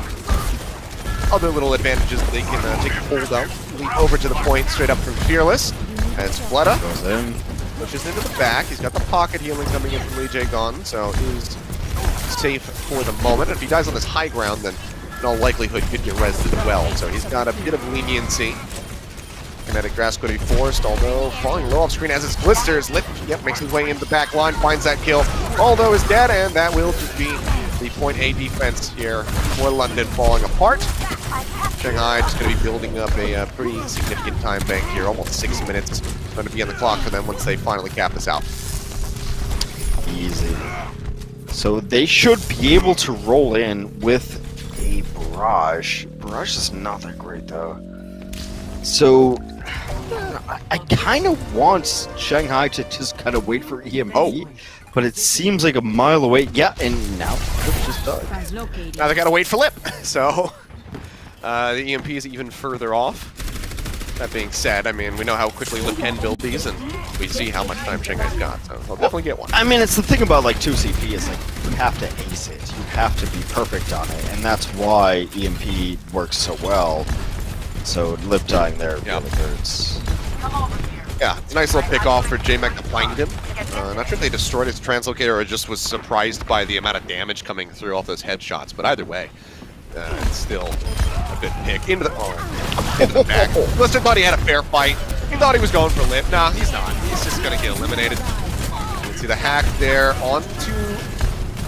other little advantages that they can take hold of. Leap over to the point straight up from Fearless as Fleta goes in, pushes into the back. He's got the pocket healing coming in from Lee Jae-gon, so he's safe for the moment. If he dies on this high ground, then in all likelihood could get rezzed as well. So he's got a bit of leniency. Kinetic Grass could be forced, although falling low off screen as his Glisters. Makes his way into the back line, finds that kill. Although is dead, and that will just be the point A defense here for London falling apart. Shanghai just going to be building up a pretty significant time bank here. Almost 6 minutes going to be on the clock for them once they finally cap this out. Easy. So they should be able to roll in with a Barrage. Barrage is not that great though. So I kind of want Shanghai to just kind of wait for EMP, but it seems like a mile away. Yeah, and now Lip just died. Now they gotta wait for Lip. So the EMP is even further off. That being said, I mean, we know how quickly Lip can build these, and we see how much time Shanghai's got, so they'll definitely get one. I mean, it's the thing about, like, 2CP is, like, you have to ace it. You have to be perfect on it, and that's why EMP works so well. So, Lip dying there really hurts. Yeah, it's a nice little pick off for J-Mac to find him. Not sure if they destroyed his translocator or just was surprised by the amount of damage coming through off those headshots, but either way, it's still a good pick. Into the back. Glister thought he had a fair fight. He thought he was going for Lip. Nah, he's not. He's just going to get eliminated. You can see the hack there onto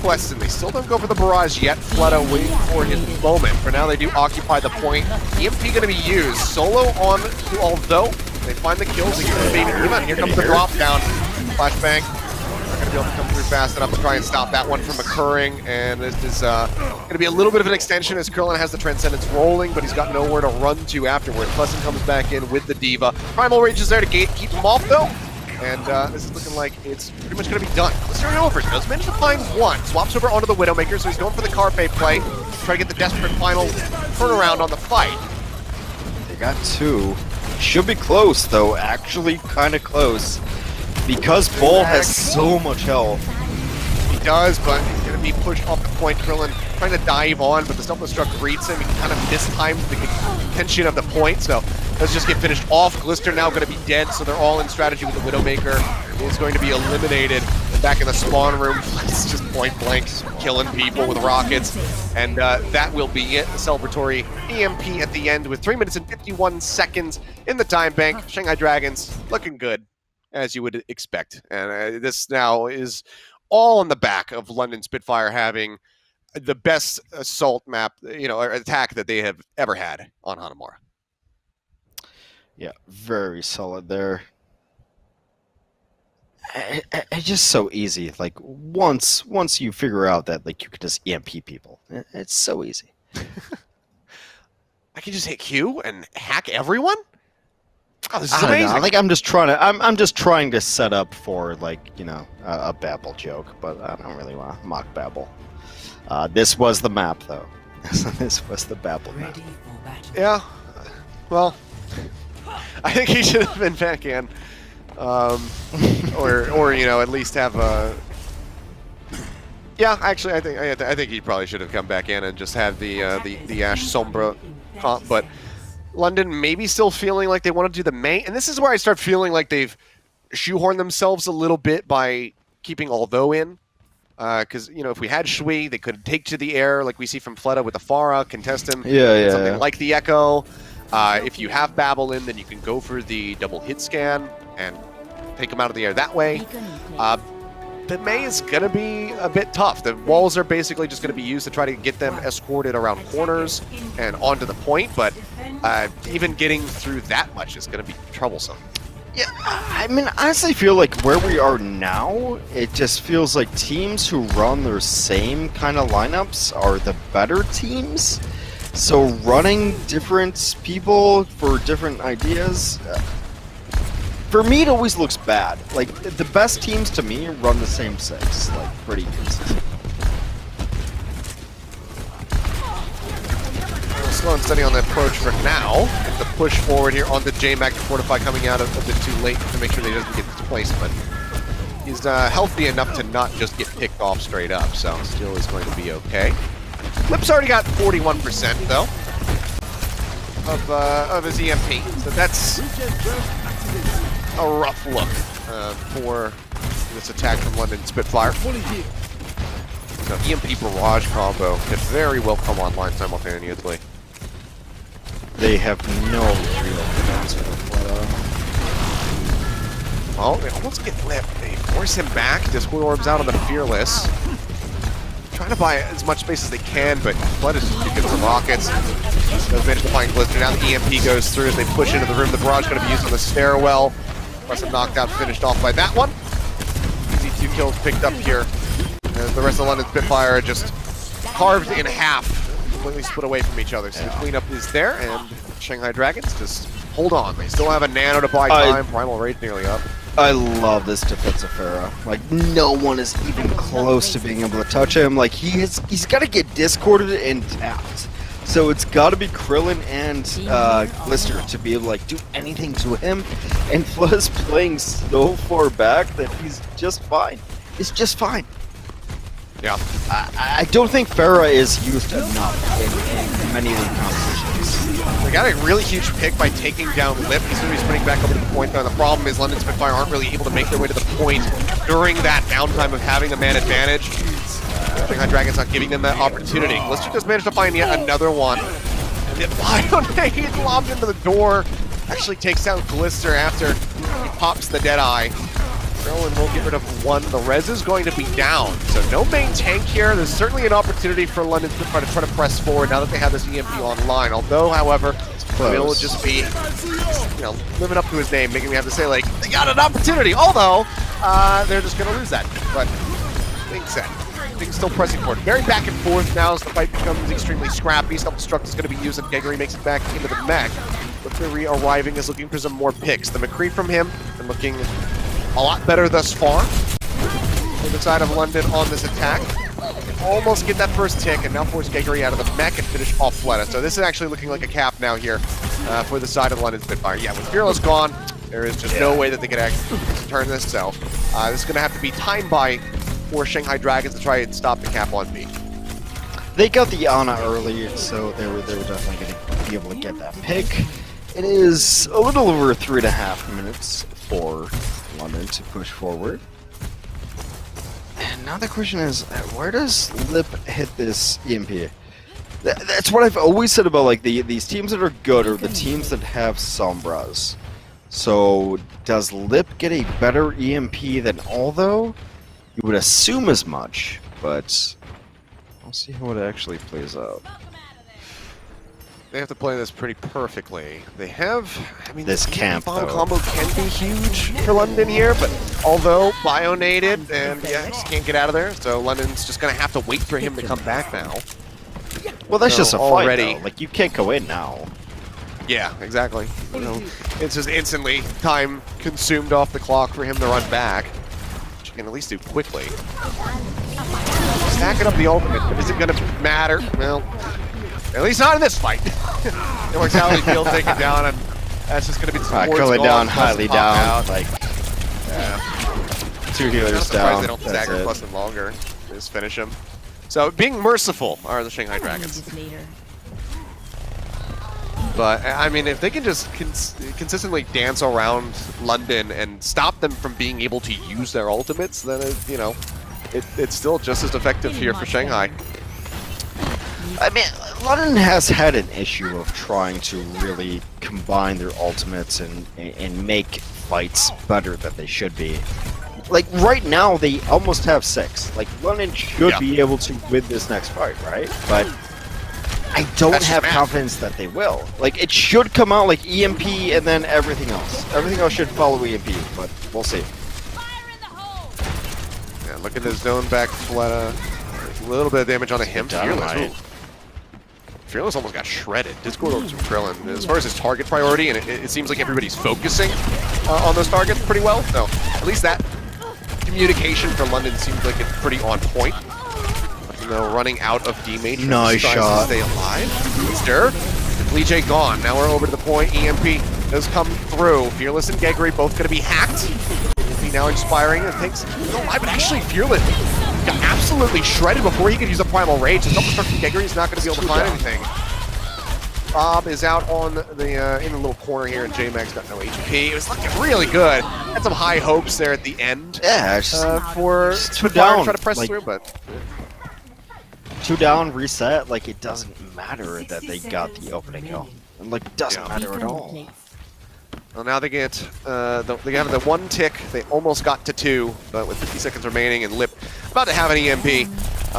question. They still don't go for the barrage yet. Fleta waiting for his moment. For now, they do occupy the point. EMP going to be used. Solo on to Although. They find the kills. They get the baby Eva. Here comes the drop down. Flashbang. Not going to be able to come through fast enough to try and stop that one from occurring. And this is going to be a little bit of an extension as Krillin has the Transcendence rolling, but he's got nowhere to run to afterward. Pleasant comes back in with the Diva. Primal Rage is there to keep him off, though. And this is looking like it's pretty much going to be done. Let's turn it over. He does manage to find one. Swaps over onto the Widowmaker, so he's going for the Carpe play. Try to get the desperate final turnaround on the fight. They got two. Should be close, though. Actually, kind of close. Because Bull has so much health. He does, but he's going to be pushed off the point. Krillin trying to dive on, but the Self-Destruct reads him. He kind of mistimed the contention of the point, so let's just get finished off. Glister now going to be dead, so they're all in strategy with the Widowmaker. He's going to be eliminated. Back in the spawn room, it's just point blank killing people with rockets. And that will be it. The celebratory EMP at the end with 3 minutes and 51 seconds in the time bank. Shanghai Dragons looking good, as you would expect. And this now is all on the back of London Spitfire having the best assault map, or attack that they have ever had on Hanamura. Yeah, very solid there. It's just so easy. Like once you figure out that like you could just EMP people, it's so easy. I can just hit Q and hack everyone. Oh, this is I don't amazing. know. Like I'm just trying to set up for like a Babel joke, but I don't really want to mock Babel. This was the map though. This was the Babel map. Yeah. Well, I think he should have been back in. Or at least have a. Yeah, actually, I think he probably should have come back in and just had the Ash Sombra comp. But London maybe still feeling like they want to do the main, and this is where I start feeling like they've shoehorned themselves a little bit by keeping Although in. Because if we had Shui, they could take to the air like we see from Fleta with the Pharah, contest him. Something like the Echo. If you have Babel in, then you can go for the double hit scan and take them out of the air that way. The Mei is going to be a bit tough. The walls are basically just going to be used to try to get them escorted around corners and onto the point, but even getting through that much is going to be troublesome. Yeah, I mean, I honestly feel like where we are now, it just feels like teams who run their same kind of lineups are the better teams. So running different people for different ideas, for me it always looks bad. Like, the best teams to me run the same six, like, pretty consistent. Slow and steady on the approach for now. Get the push forward here onto J-Mac to Fortify coming out a bit too late to make sure they doesn't get displaced, but he's healthy enough to not just get picked off straight up, so still is going to be okay. Lip's already got 41% though of his EMP, so that's a rough look for this attack from London Spitfire. So EMP barrage combo could very well come online simultaneously. They have no real defense for Fleta. Well, they almost get Lip. They force him back. Discord orbs out on the Fearless. Trying to buy as much space as they can, but Flood is just getting some rockets. Does manage to find Glister. Now the EMP goes through as they push into the room. The barrage going to be used on the stairwell. Plus a knocked out, finished off by that one. Easy 2 kills picked up here. And the rest of London Spitfire are just carved in half, completely split away from each other. So the cleanup is there, and Shanghai Dragons just hold on. They still have a nano to buy time. Primal Rage nearly up. I love this defensive Pharah. Like, no one is even close to being able to touch him. Like, he's got to get discorded and tapped. So it's got to be Krillin and Glister to be able to, like, do anything to him. And Flood's playing so far back that he's just fine. It's just fine. Yeah. I don't think Pharah is used enough in many of the competitions. They got a really huge pick by taking down Lip. He's going to be sprinting back over to the point, though. The problem is London Spitfire aren't really able to make their way to the point during that downtime of having a man advantage. Shanghai Dragons not giving them that opportunity. Glister just managed to find yet another one. And the Bio Nade lobbed into the door. Actually takes out Glister after he pops the Deadeye. Krillin will get rid of one. The res is going to be down, so no main tank here. There's certainly an opportunity for London to try to press forward now that they have this EMP online. Although, however, Will will just be, living up to his name, making me have to say, like, they got an opportunity. Although, they're just going to lose that. But, being said, things still pressing forward. Very back and forth now as the fight becomes extremely scrappy. Self-destruct is going to be used, and Geggery makes it back into the mech. But Fury arriving is looking for some more picks. The McCree from him, and looking a lot better thus far. For the side of London on this attack. Almost get that first tick, and now force Geggery out of the mech and finish off Fleta. So this is actually looking like a cap now here for the side of London Spitfire. Yeah, with Fearless gone, there is just no way that they could actually turn this. So this is going to have to be time buy for Shanghai Dragons to try and stop the cap on B. They got the Ana early, so they were definitely going to be able to get that pick. It is a little over 3.5 minutes for London to push forward. And now the question is, where does Lip hit this EMP? That's what I've always said about like these teams that are good are the teams that have Sombras. So does Lip get a better EMP than Aldo? You would assume as much, but we'll see how it actually plays out. They have to play this pretty perfectly. They have, this camp bomb combo can be huge for London here, but although bionated and just can't get out of there, so London's just gonna have to wait for him to come back now. Well, that's just a fight, though. Like, you can't go in now. Yeah, exactly. It's just instantly time consumed off the clock for him to run back, which you can at least do quickly. Stacking up the ultimate, but is it gonna matter? Well, at least not in this fight. Immortality field taken down, and that's just going to be curly down, highly down, like, yeah. 2 healers down. They don't stagger plus and longer. They just finish him. So being merciful are the Shanghai Dragons. But I mean, if they can just consistently dance around London and stop them from being able to use their ultimates, then it's still just as effective here for Shanghai. I mean, London has had an issue of trying to really combine their ultimates and make fights better than they should be. Like, right now, they almost have 6. Like, London should be able to win this next fight, right? But I don't have confidence that they will. Like, it should come out like EMP and then everything else. Everything else should follow EMP, but we'll see. Yeah, look at this zone back Fleta. A little bit of damage on the him. Fearless almost got shredded. Discord over to Krillin. As far as his target priority, and it seems like everybody's focusing on those targets pretty well. So at least that communication for London seems like it's pretty on point. Running out of D matrix. Nice shot. To stay alive. Easter. Lee J gone. Now we're over to the point. EMP does come through. Fearless and Geggery both going to be hacked. EMP now inspiring. It takes no life, but actually Fearless got absolutely shredded before he could use a Primal Rage. The self-destruct from Geggery is not going to be able to find anything. Bob is out on the in the little corner here, and J-Max got no HP. It was looking really good. Had some high hopes there at the end. Yeah, for two down, try to press through, but 2 down, reset. Like, it doesn't matter that they got the opening kill. Like, it doesn't matter at all. Well, now they get they have the 1 tick. They almost got to 2, but with 50 seconds remaining and Lip about to have an EMP.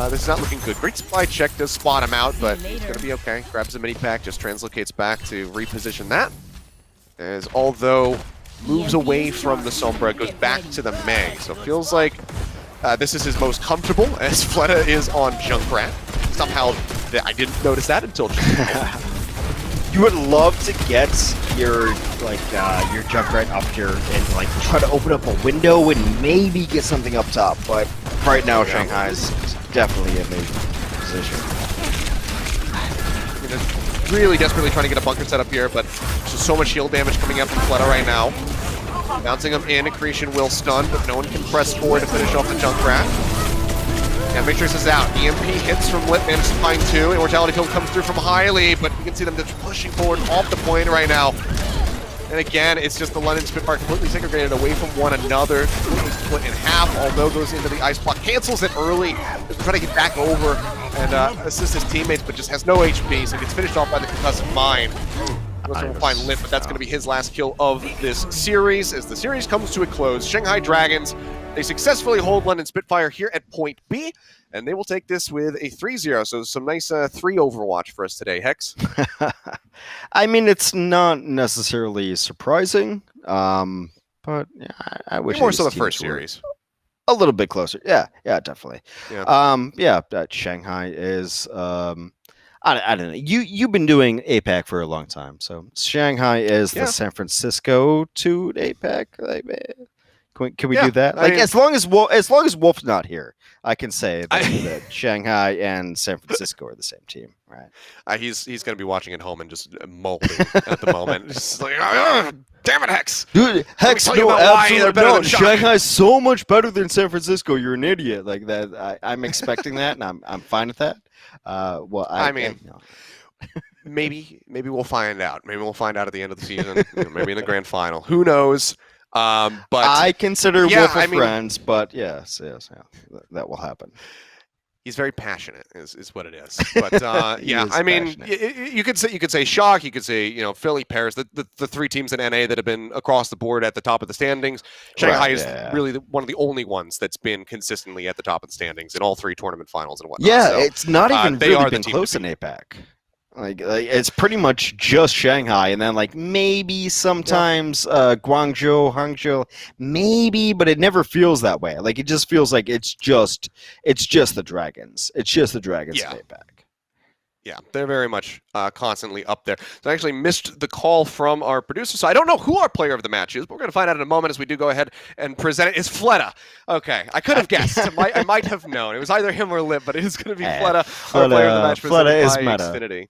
This is not looking good. Great supply check does spot him out, but he's gonna be okay. Grabs a mini pack, just translocates back to reposition that. As although moves away from the Sombra, goes back to the Meg. So it feels like this is his most comfortable, as Fleta is on Junkrat. Somehow I didn't notice that until just You would love to get your your Junkrat up here and like try to open up a window and maybe get something up top, but right now Shanghai's definitely in the position. Really desperately trying to get a bunker set up here, but there's just so much shield damage coming up from Fleta right now. Bouncing him in, Accretion will stun, but no one can press forward to finish off the Junkrat. Yeah, Matrix is out. EMP hits from Lip, manages to find 2. Immortality Field comes through from Highly, but you can see them just pushing forward off the point right now. And again, it's just the London Spitfire completely segregated away from one another. Completely split in half, although goes into the ice block. Cancels it early. Just trying to get back over and assist his teammates, but just has no HP, so gets finished off by the concussive mine. Looks like we'll find Lit, but that's going to be his last kill of this series. As the series comes to a close, Shanghai Dragons, they successfully hold London Spitfire here at point B, and they will take this with a 3-0. So some nice 3 Overwatch for us today, Hex. I mean, it's not necessarily surprising, but yeah, I wish more so the first series. A little bit closer. Yeah, definitely. Yeah. Shanghai is I don't know. You've been doing APAC for a long time, so Shanghai is the San Francisco to APAC. Like, can we do that? Like, as long as Wolf's not here, I can say that Shanghai and San Francisco are the same team, right? He's going to be watching at home and just molding at the moment. Just like, damn it, Hex! Dude, Hex, no, absolutely no. Shanghai's so much better than San Francisco. You're an idiot. Like that, I'm expecting that, and I'm fine with that. Maybe we'll find out. Maybe we'll find out at the end of the season. Maybe in the grand final. Who knows? But I consider Wolf friends. But yes, that will happen. He's very passionate, is what it is. But you could say Shock. You could say Philly, Paris, the 3 teams in NA that have been across the board at the top of the standings. Shanghai is really one of the only ones that's been consistently at the top of the standings in all 3 tournament finals and whatnot. Yeah, so, it's not even really been close in APAC. Like it's pretty much just Shanghai, and then like maybe sometimes Guangzhou, Hangzhou, maybe, but it never feels that way. Like it just feels like it's just the Dragons. It's just the Dragons in APAC. Yeah, they're very much constantly up there. So I actually missed the call from our producer, so I don't know who our player of the match is, but we're going to find out in a moment as we do go ahead and present it. It's Fleta. Okay, I could have guessed. I might have known. It was either him or Lip, but it is going to be Fleta, our player of the match. Fleta is meta. Xfinity.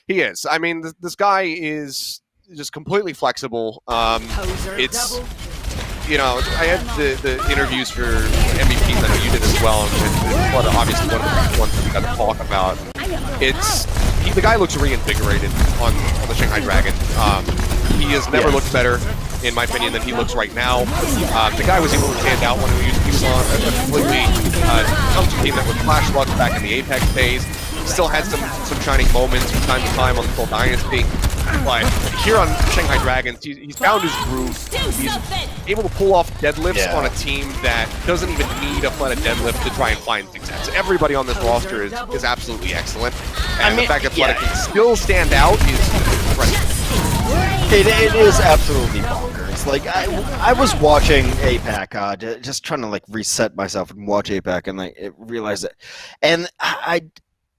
He is. I mean, this guy is just completely flexible. It's, I had the interviews for MVPs. I know you did as well. And obviously one of the ones that we got to talk about. The guy looks reinvigorated on the Shanghai Dragon. He has never looked better, in my opinion, than he looks right now. The guy was able to stand out when he was on a completely tough team that was Flash Lux back in the Apex days. Still had some shining moments from time to time on the full Dynasty, but here on Shanghai Dragons, he's found his groove. He's able to pull off deadlifts on a team that doesn't even need a Fleta deadlift to try and find success. Everybody on this roster is absolutely excellent, and the fact that Fleta can still stand out is impressive. It is absolutely bonkers. Like I was watching APAC, just trying to like reset myself and watch APAC, and like realize it, and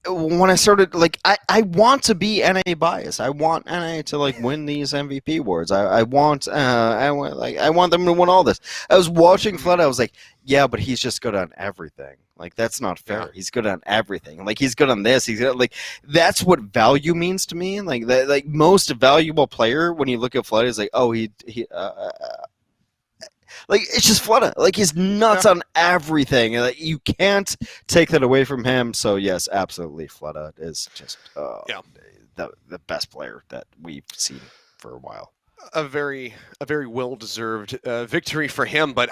when I started, like, I want to be NA biased. I want NA to like win these MVP awards. I want them to win all this. I was watching Flood. I was like, yeah, but he's just good on everything. Like that's not fair. Yeah. He's good on everything. Like he's good on this. He's good, like that's what value means to me. Like like most valuable player when you look at Flood is like, oh like it's just Fleta. Like he's nuts on everything, and like, you can't take that away from him. So yes, absolutely, Fleta is just the best player that we've seen for a while. A very well-deserved victory for him, but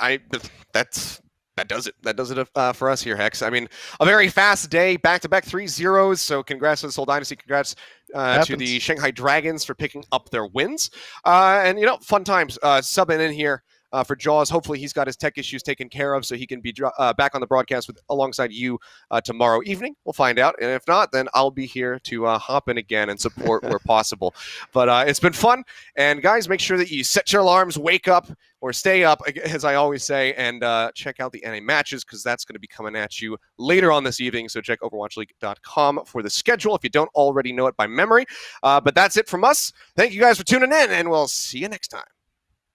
that does it. That does it for us here, Hex. I mean, a very fast day, back-to-back 3-0s. So congrats to this whole dynasty. Congrats to the Shanghai Dragons for picking up their wins. And fun times. Subbing in here. For Jaws, hopefully he's got his tech issues taken care of so he can be back on the broadcast alongside you tomorrow evening. We'll find out. And if not, then I'll be here to hop in again and support where possible. But it's been fun. And guys, make sure that you set your alarms, wake up, or stay up, as I always say, and check out the NA matches because that's going to be coming at you later on this evening. So check overwatchleague.com for the schedule if you don't already know it by memory. But that's it from us. Thank you guys for tuning in, and we'll see you next time.